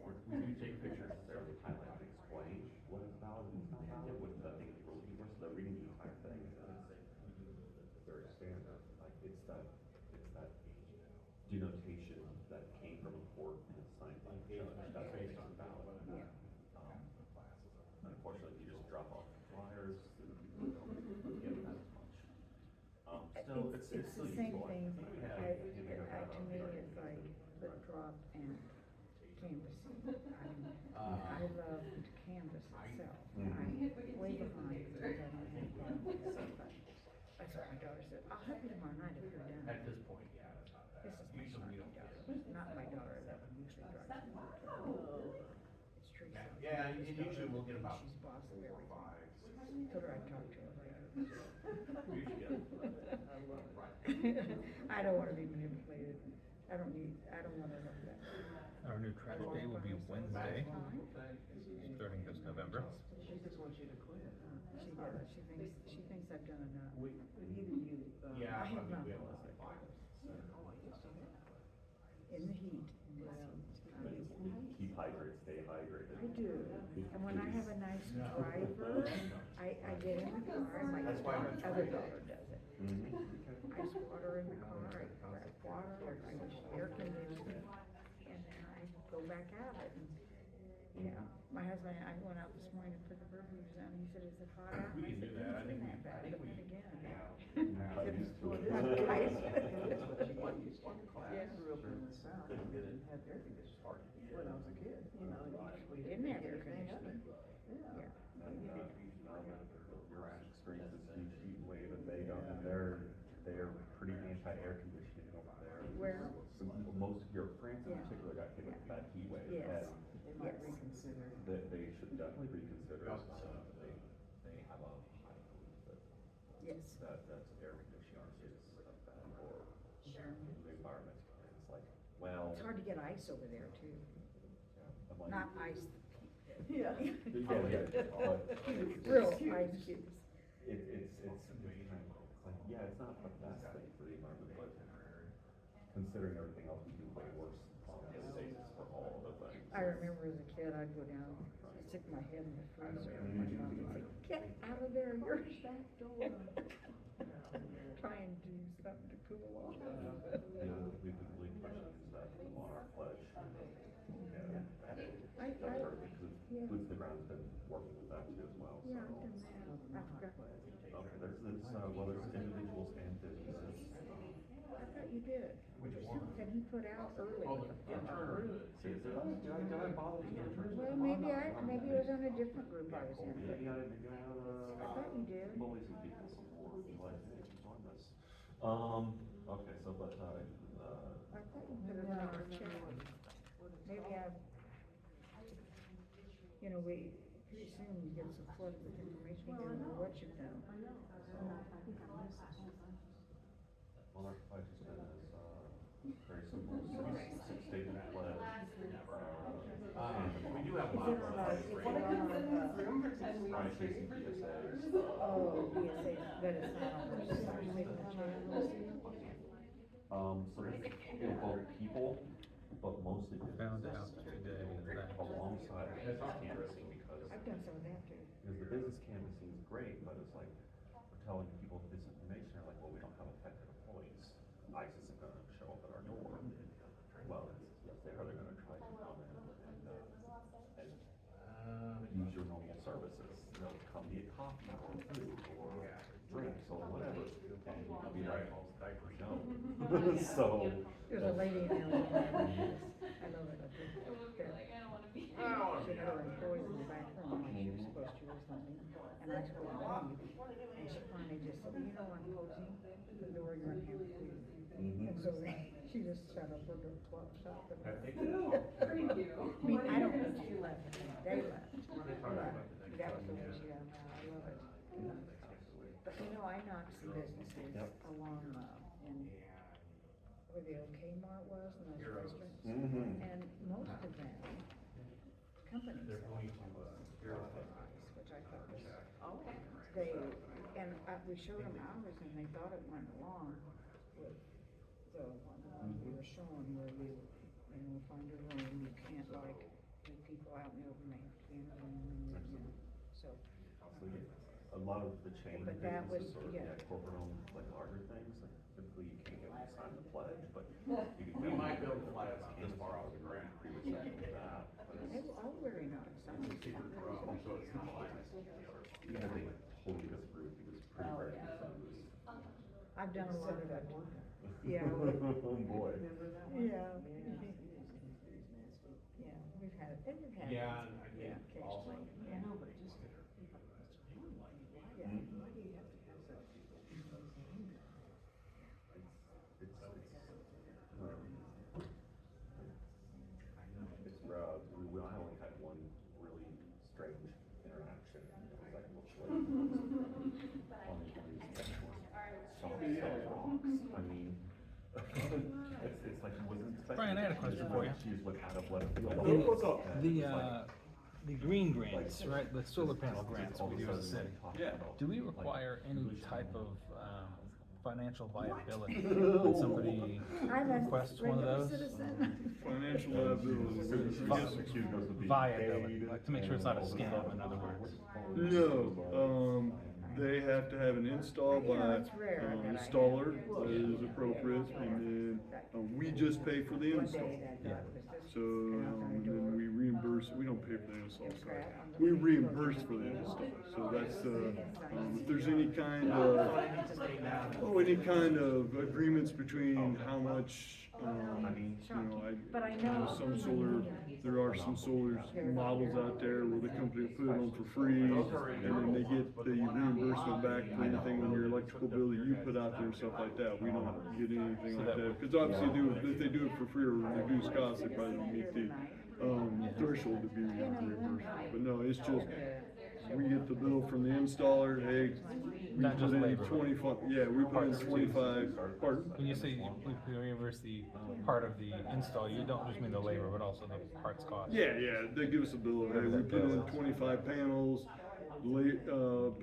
We do take pictures there, we highlight and explain what is valid and not valid, what the thing is really worth, so they're reading the entire thing. It's very standard, like it's that denotation that came from a court and it's signed by a judge, that's based on valid. Unfortunately, you just drop off flyers, and people don't get that as much. Still, it's still the same useful. thing, We have, to me, is like the drop and canvassing. I love to canvas itself. I'm way behind because I don't have that. That's what my daughter said, I'll help you tomorrow night if you're done. At this point, yeah. This is my Usually we don't. daughter, not my daughter that usually drives me. It's Teresa. Yeah, and usually we'll get about She's boss of 4 or everything. 5. Told her I'd talk to her later. We usually get. I don't wanna be manipulated. I don't wanna look that. Our new trash day will be Wednesday, starting this November. She just wants you to quit. She does, she thinks I've done enough. Yeah, I have not. we have less than 5. In the heat, Keep hydrated, stay hydrated. I do, and when I have a nice driver, I get in the car, and my That's why I'm other daughter does it. Mm-hmm. Ice water in the car, I grab water, I air conditioning, and then I go back at it. And, yeah, my husband, I went out this morning to put the burgers down, he said, is it hot out? We can do that. I think That bad, but then again. I'm used to it. Yeah. Grew up in the South, we didn't have air conditioning when I was a kid, you know, we didn't have air conditioning. Yeah. Your experience is huge heat wave and they don't, and they're pretty anti-air conditioning over there. Where? Most of Europe, France in particular got hit with that heat wave. Yes. And They might reconsider. they should definitely reconsider. They have a high belief that Yes. that's ice over there too. Not ice. Yeah. Real ice cubes. It's like, yeah, it's not the best thing for the environment, but considering everything else we do way worse on a daily basis for all of the things. I remember as a kid, I'd go down, stick my head in the freezer, and my mom would say, get out of there, you're back door. Try and do something to cool off. Yeah, we could really push that on our pledge. Yeah, Yeah. Boots the Ground's been working with that too as well, so. Yeah, I've done that. I forgot. Okay, there's well, there's individuals and businesses. I thought you did. That he put out early. Did I bother you? Well, maybe it was on a different group I was in. Maybe I thought you did. bully some people some more, be like, hey, join this. Okay, so, but, I thought you put it on our chat. Maybe we, pretty soon you get some flooded with information, you don't know what you've done. well, our pledge has been as, very simple, six statement pledge. We do have a lot of. Right, facing PSAs. Oh, PSA, but it's not on our signature. So there's, both people, but mostly businesses. Found out today that Alongside business canvassing, because. I've done some of that too. Because the business canvassing is great, but it's like, we're telling people this information, they're like, well, we don't have affected employees. ICE isn't gonna show up at our door. Well, yes, they are, they're gonna try to come in and use your normal services. They'll come get coffee or food or drinks or whatever, and you'll be like, oh, diapers no. So. There's a lady in there, I love it. She had her employees in the back room, like she was supposed to or something, and I told her to leave, and she finally just said, you know, I'm closing the door, you're gonna have food. And so she just shut up her door, shut the door. Thank you. I mean, I don't think she left, they left, but that was the way she got out, I love it. But I knocked some businesses along, in where the old Kmart was in those restaurants. And most of them, companies, They're going to, which I thought was, we showed them ours and they thought it went along with the one we were showing where you find a room, you can't like leave people out in the open, they have to be in a room, and so. A lot of the chain But that was, businesses or corporate owned, like larger things, like typically you can't get them to sign the pledge, but you can. We might be able to fly us this far off the ground. They were all very nice. I was Even if they totally disagree with you, it's pretty rare to get some of this. I've done a lot of that. Yeah. Oh, boy. Yeah. Yeah, we've had it. Yeah, and I Yeah, think also. occasionally. Yeah. No, but it just. Yeah. Why do you have to have such people? I only had one really strange interaction. It was like, on these rocks. I mean, it's like she wasn't expecting. Brian, I had a question for you. She's what out of left field. What's up? The green grants, right, the solar panel grants we do as a city. Yeah. Do we require any type of financial viability when somebody requests one of those? Financial liability. Viability, like to make sure it's not a scam, in other words. No, they have to have an install by installer that is appropriate, and then we just pay for the install. Yeah. So, and then we reimburse, we don't pay for the install, sorry. We reimburse for the install, so that's, if there's any kind of agreements between how much, some solar, there are some solar models out there where the company will put it on for free, and then they get the reimbursement back for anything on your electrical bill that you put out there and stuff like that. We don't get anything like that, because obviously if they do it for free or reduced cost, they probably don't meet the threshold to be reimbursed. But no, it's just, we get the bill from the installer, hey, Not just put in labor. 25, yeah, we put in Parts too. 25, pardon? When you say we reimburse the part of the install, you don't just mean the labor, but also the parts cost. Yeah, they give us a bill, hey, we put in 25 panels,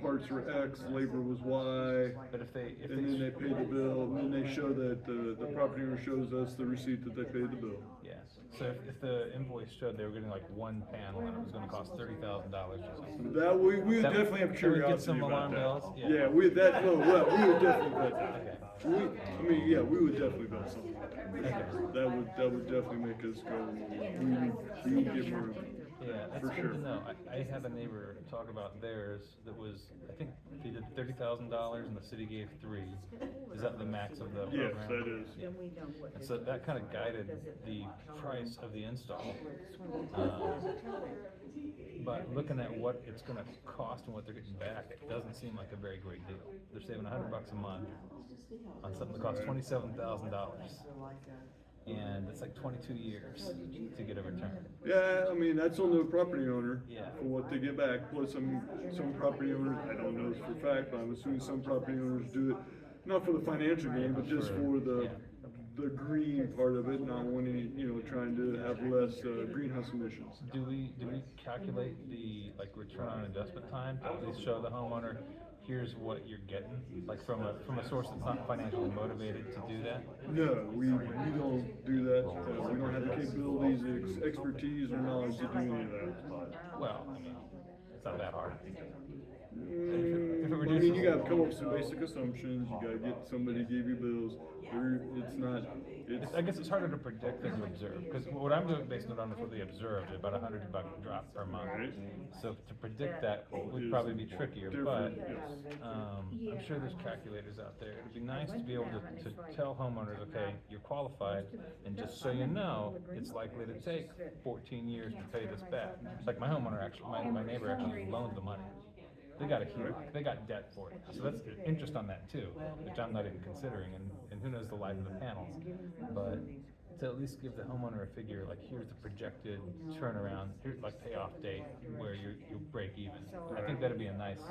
parts were X, labor was Y. But if they And then they pay the bill, and then they show that, the property owner shows us the receipt that they paid the bill. Yeah, so if the invoice showed they were getting like one panel and it was gonna cost $30,000 or something. That, we would That- definitely have that would get curiosity some about alarm that. bells, yeah. Yeah, we would definitely bet that. Okay. We would definitely bet something like that. That would definitely make us go, we would give more. Yeah, that's For good sure. to know. I had a neighbor talk about theirs that was, I think they did $30,000 and the city gave $3. Is that the max of the program? Yes, that is. Then we know what. And so that kind of guided the price of the install. But looking at what it's gonna cost and what they're getting back, it doesn't seem like a very great deal. They're saving $100 a month on something that costs $27,000. And it's like 22 years to get a return. Yeah, I mean, that's on the property owner. Yeah. For what they get back, plus some property owners, I don't know this for a fact, but I'm assuming some property owners do it, not for the financial gain, but just for the green part of it, not wanting, trying to have less, greenhouse emissions. Do we calculate the return on investment time to at least show the homeowner, here's what you're getting, like from a source that's not financially motivated to do that? No, we don't do that. We don't have the capabilities, expertise, or knowledge to do any of that. Well, I mean, it's not that hard. I mean, you gotta come up with some basic assumptions, you gotta get somebody to give you bills. I guess it's harder to predict than to observe, because what I'm doing based on is what they observed, about $100 drop per month. Right. So to predict that would probably be trickier, but, I'm sure there's calculators out there. It'd be nice to be able to tell homeowners, okay, you're qualified, and just so you know, it's likely to take 14 years to pay this back. Like my homeowner actually, my neighbor actually loaned the money. They got a HELOC, they got debt for it, so that's interest on that too, which I'm not even considering, and who knows the life of the panels. But to at least give the homeowner a figure, like here's the projected turnaround, here's like payoff date, where you'll break even. I think that'd be a nice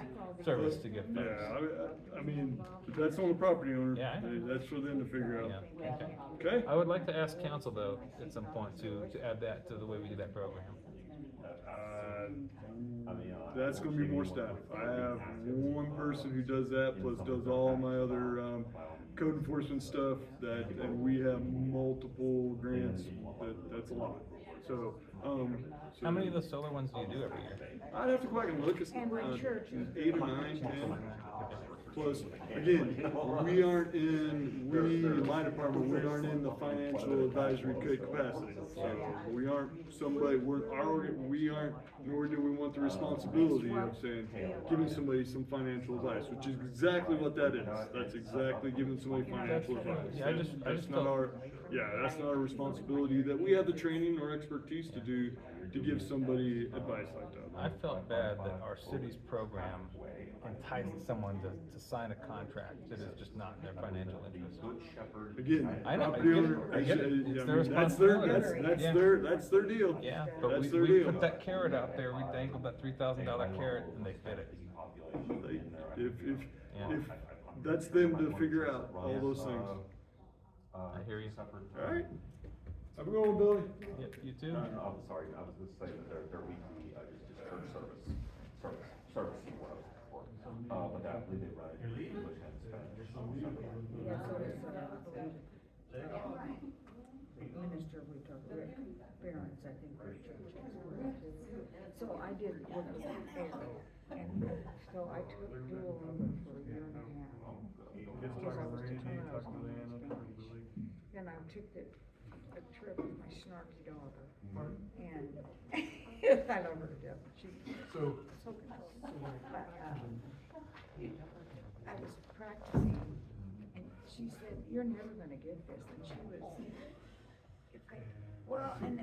service to give folks. Yeah, I mean, that's on the property owner. Yeah, I know. That's for them to figure out. Yeah, okay. Okay? I would like to ask council though, at some point, to add that to the way we do that program. That's gonna be more staff. I have one person who does that, plus does all my other, code enforcement stuff, and we have multiple grants, that's a lot. So, How many of the solar ones do you do every year? I'd have to go back and look, it's, 8 or 9, 10. Plus, again, in my department, we aren't in the financial advisory capacity. So we aren't nor do we want the responsibility of saying, giving somebody some financial advice, which is exactly what that is. That's exactly giving somebody financial advice. Yeah, That's not our responsibility, that we have the training or expertise to do, to give somebody advice like that. I felt bad that our city's program entices someone to sign a contract that is just not in their financial interest. Again, I know, I property get it, owner, I get it. I It's mean, their that's responsibility. that's their deal. Yeah, but That's we their deal. put that carrot out there, we dangled that $3,000 carrot, and they fit it. If that's them to figure out all those things. I hear you. Alright, have a good one, Billy. Yep, you too. No, I'm sorry, I was gonna say that their weekly, church service is what I was looking for. But I believe they run English and Spanish. Yeah, so does, minister we talked, Rick Barron's, I think, their church has one too. So I did look at that there, and so I took dual room for a year and a half. Because I was determined I was going to Spanish. Then I took a trip with my snarky daughter, and I love her to death. She's so good. I was practicing, and she said, "You're never gonna get this," and she was, well, and the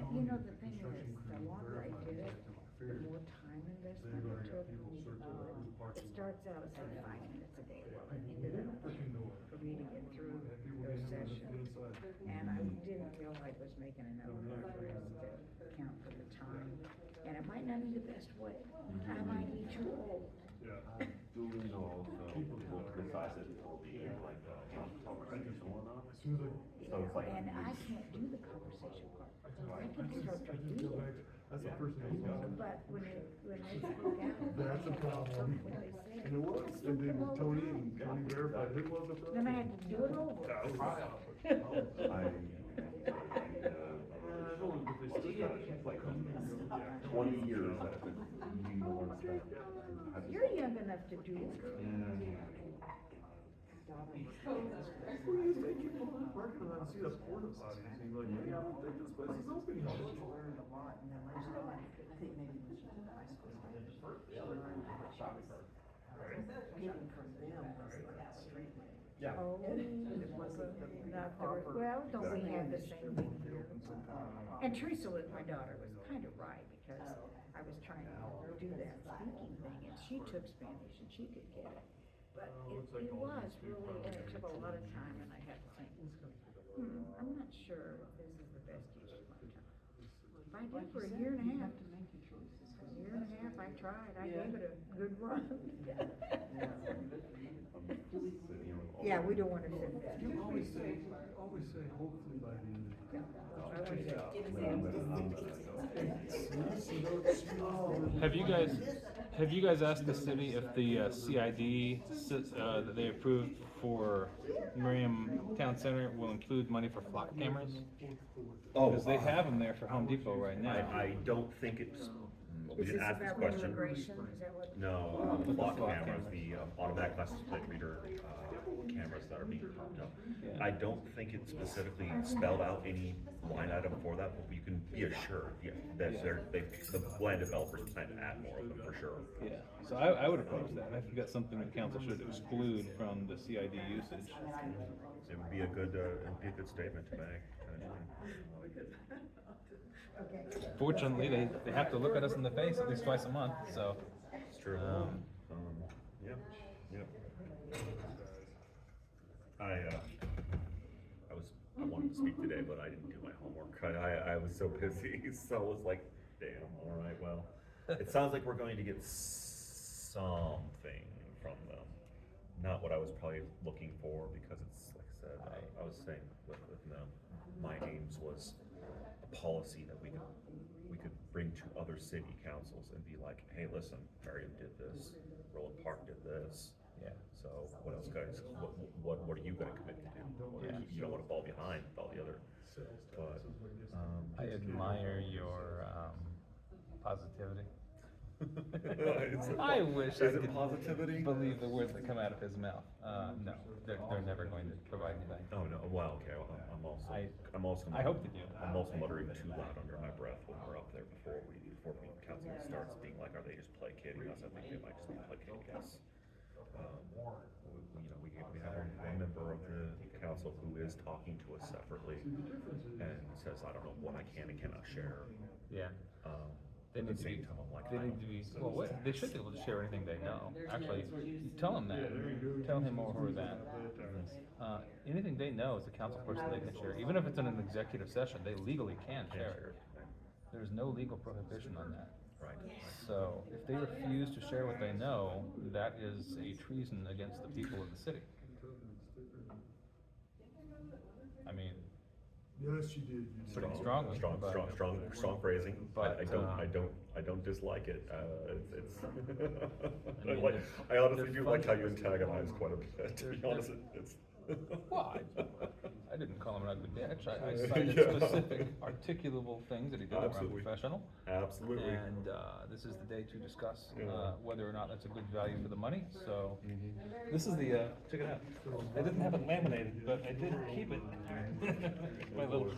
thing is, the longer I did it, the more time investment it took me to do it. It starts out as like 5 minutes a day, well, it ended up for me to get through those sessions. And I didn't feel like I was making enough progress to count for the time. And it might not be the best way, I might be too old. No, we'll criticize it for being like, conversational enough. As soon as So it's like. And I can't do the conversation part. I can start to do it. that's the first thing. But when they spoke out. That's a problem. What they said. And it was, and then Tony verified it was a problem. Then I had to do it over. Like 20 years that I've been needing to learn stuff. You're young enough to do it. They keep on working on it, see the porta potties, and you're like, hey, I don't think this place is open yet. Learned a lot, and then later on, I think maybe it was in high school, she learned that she was getting from them was like street name. Yeah. Oh, It wasn't the not the, proper. well, don't we have the same thing here? And Teresa, my daughter, was kind of right, because I was trying to do that speaking thing, and she took Spanish, and she could get it. But it was really, and it took a lot of time, and I had to think, I'm not sure if this is the best use of my time. But I did for a year and a half. A year and a half, I tried, I gave it a good run. Yeah, we don't wanna sit there. You always say, hopefully by the end of the Have you guys asked the city if the CID that they approved for Merriam Town Center will include money for flock cameras? Oh, Because they have them there for Home Depot right now. I don't think it's, we Is didn't this ask this about question. immigration, is that what? No, the block cameras, the automatic license plate reader cameras that are being popped up. Yeah. I don't think it specifically spelled out any line item for that, but you can be assured, yeah, that the land developers plan to add more of them for sure. Yeah, so I would oppose that. I think that's something that council should exclude from the CID usage. It would be a good statement to make. Fortunately, they have to look at us in the face at least twice a month, so. It's true. Yep. I wanted to speak today, but I didn't do my homework. I was so busy, so I was like, damn, all right, well. It sounds like we're going to get something from them. Not what I was probably looking for, because it's, like I said, I was saying with them, my aims was a policy that we could bring to other city councils and be like, hey, listen, Merriam did this, Roland Park did this. Yeah. So what else, guys? What are you gonna commit to do? Yeah. You don't wanna fall behind with all the other, but, I admire your positivity. I wish I Is it could positivity? believe the words that come out of his mouth. No, they're never going to provide anything. Oh, no, well, okay, well, I hope they do. I'm also muttering too loud under my breath when we're up there before council starts being like, are they just placating us? I think they might just be placating us. We have one member of the council who is talking to us separately and says, I don't know what I can and cannot share. Yeah. They At need the to be, same time, I'm like, they need to be, well, they should be able to share anything they know. Actually, tell them that, tell him or her that. Anything they know as a council person, they can share, even if it's in an executive session, they legally can share it. There's no legal prohibition on that. Right. So if they refuse to share what they know, that is a treason against the people of the city. I mean, Yes, you did. pretty strongly. but- Strong phrasing, but but, I don't dislike it, it's, I mean, I honestly they're do like how you functions. antagonize quite a bit, to be They're- honest, it's. Well, I didn't call him an ugly bitch. I cited Yeah. specific articulable things that he did that were Absolutely. unprofessional. Absolutely. And, this is the day to discuss, Yeah. whether or not that's a good value for the money, so. This is the, check it out. I didn't have it laminated, but I did keep it. My little.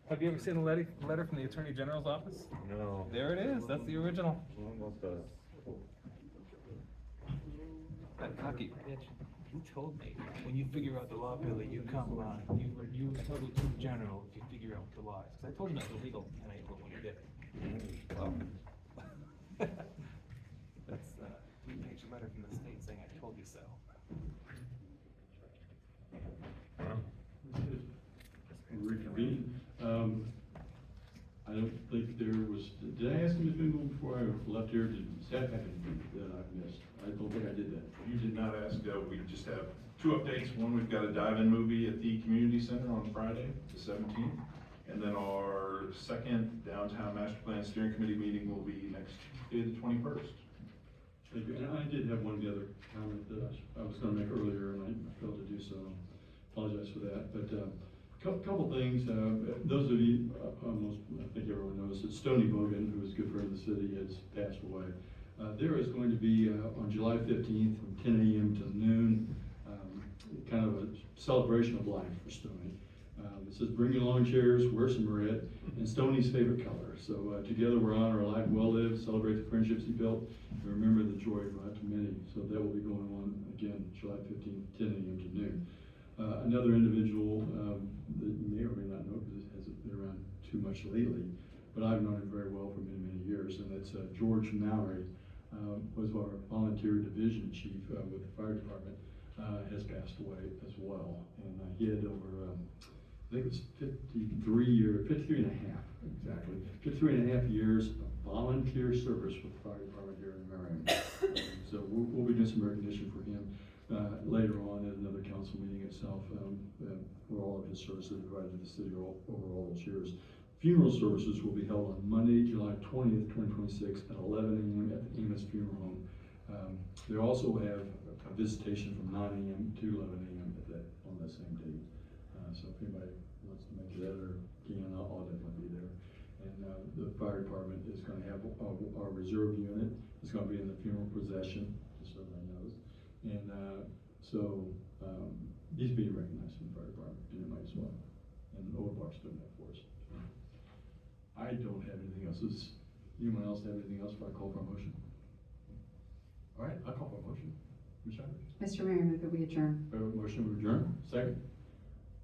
Have you ever seen a letter from the Attorney General's office? No. There it is, that's the original. That cocky bitch, he told me, when you figure out the law, Billy, you come on, you tell the Attorney General if you figure out the law. Cause I told him it was illegal, and I told him when he did it. Well, that's a 3-page letter from the state saying I told you so. Reconvene. I don't like there was, did I ask Ms. Bingle before I left here, did staff have anything that I've missed? I don't think I did that. You did not ask, we just have two updates. One, we've got a dive-in movie at the community center on Friday, the 17th. And then our second downtown master plan steering committee meeting will be next Tuesday, the 21st. Thank you. And I did have one other comment that I was gonna make earlier, and I failed to do so. Apologize for that, but, couple things, those of you, almost, I think everyone knows that Stoney Bogan, who is a good friend of the city, has passed away. There is going to be, on July 15th, from 10 a.m. to noon, kind of a celebration of life for Stoney. It says, bring your lawn chairs, wear some red, and Stoney's favorite color. So together we're honor a life well lived, celebrate the friendships he built, and remember the joy he brought to many. So that will be going on again, July 15th, 10 a.m. to noon. Another individual that you may or may not know because it hasn't been around too much lately, but I've known him very well for many, many years, and that's George Mallory, was our volunteer division chief with the fire department, has passed away as well. And he had over, I think it was 53 and a half, exactly, 53 and a half years of volunteer service with the fire department here in Merriam. So we'll be doing some recognition for him later on at another council meeting itself, for all of his services provided to the city over all those years. Funeral services will be held on Monday, July 20th, 2026 at 11 a.m. at the Amos Funeral Home. They also have a visitation from 9 a.m. to 11 a.m. on that same date. So if anybody wants to make that or can, I'll definitely be there. And the fire department is going to have our reserve unit. It's going to be in the funeral procession, just so everybody knows. And he's being recognized in the fire department, and it might as well. And Overblock's doing that for us. So. I don't have anything else. Does anyone else have anything else before I call for a motion? All right, I'll call for a motion. Ms. Shivers? Mr. Mayor, move that we adjourn. We have a motion to adjourn. Second?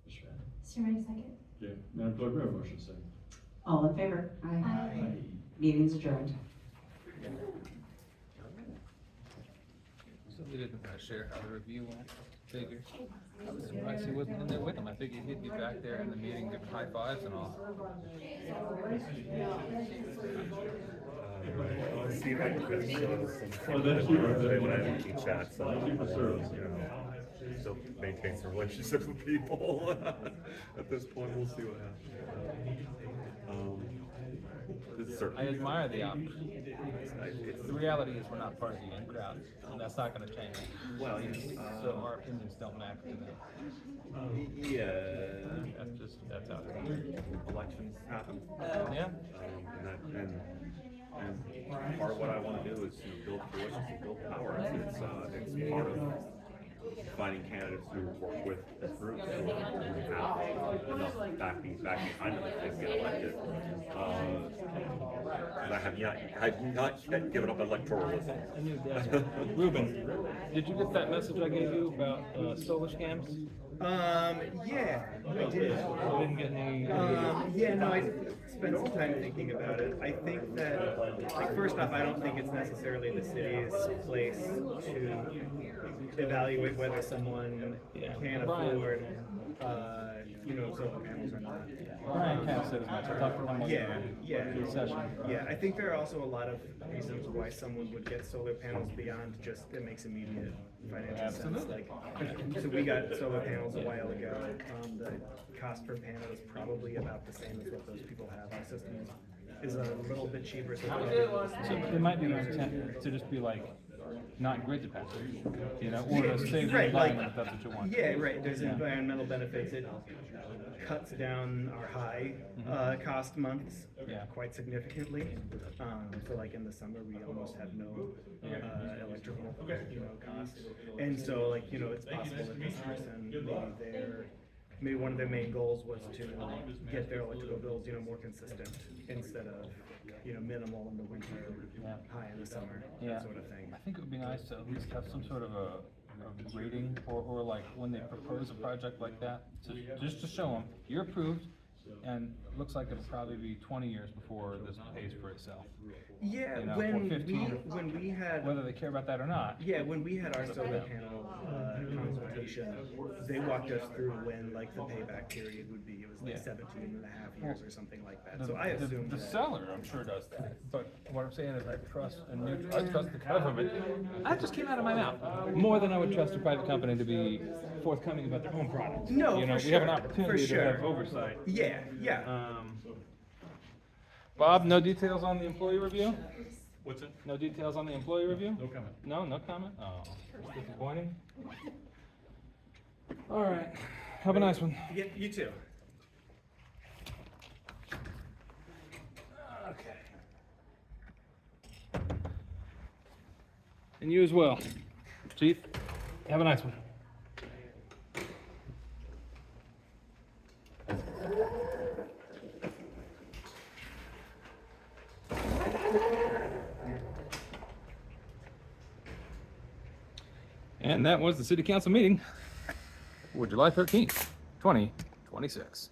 Ms. Shivers? Mr. Mayor, second. Okay, Madam Clerk, we have a motion second. All in favor? Aye. Meeting's adjourned. So we didn't share how the review went, figure. I was surprised he wasn't in there with them. I figured he'd be back there in the meeting giving high fives and all. I'll see if I can get Oh, that's you, right? when I teach that, so, Thank you for service. you know, still maintain some relationships with people. At this point, we'll see what happens. I admire the option. The reality is we're not part of the in crowd, and that's not gonna change. Well, So our opinions don't matter to them. yeah. That's how it is. Elections happen. Yeah. And part of what I want to do is build relationships, build power. It's part of finding candidates who work with groups who have enough backing behind them to get elected. And I have not yet given up electoralism. Ruben, did you get that message I gave you about solar scams? Yeah, I did. I didn't get any. Yeah, no, I spent some time thinking about it. I think that, like, first off, I don't think it's necessarily the city's place to evaluate whether someone can afford, solar panels or not. Brian kind of said as much. I talked to him Yeah. session. Yeah, I think there are also a lot of reasons why someone would get solar panels beyond just it makes immediate financial sense. Like, so we got solar panels a while ago. The cost per panel is probably about the same as what those people have. Our system is a little bit cheaper. So it might be an intent to just be like, not grid dependent, or to save the right, environment if that's what you want. Yeah, right. There's environmental benefits. It cuts down our high cost months quite significantly. So like in the summer, we almost have no electrical cost. And so it's possible that this person, maybe one of their main goals was to get their electrical bills more consistent instead of minimal in the winter, high in the summer, that sort of thing. I think it would be nice to at least have some sort of a rating, or like when they propose a project like that, just to show them, you're approved, And it looks like it'll probably be 20 years before this pays for itself. Yeah, You know, when or 15, when we had, whether they care about that or not. yeah, when we had our It's up to solar them. panel, consultation, they walked us through when like the payback period would be, it was like Yeah. 17.5 years or something like that, The- so I the- assume The that. seller, I'm sure, does that, but what I'm saying is I trust I trust the government. That just came out of my mouth, more than I would trust a private company to be forthcoming about their own product. No, You know, for we have an sure, opportunity for to have sure. oversight. Yeah, yeah. Bob, no details on the employee review? What's it? No details on the employee review? No comment. No, no comment? Oh, that's disappointing. All right, have a nice one. Yeah, you too. Okay. And you as well. Chief, have a nice one. And that was the city council meeting for July 13th, 2026.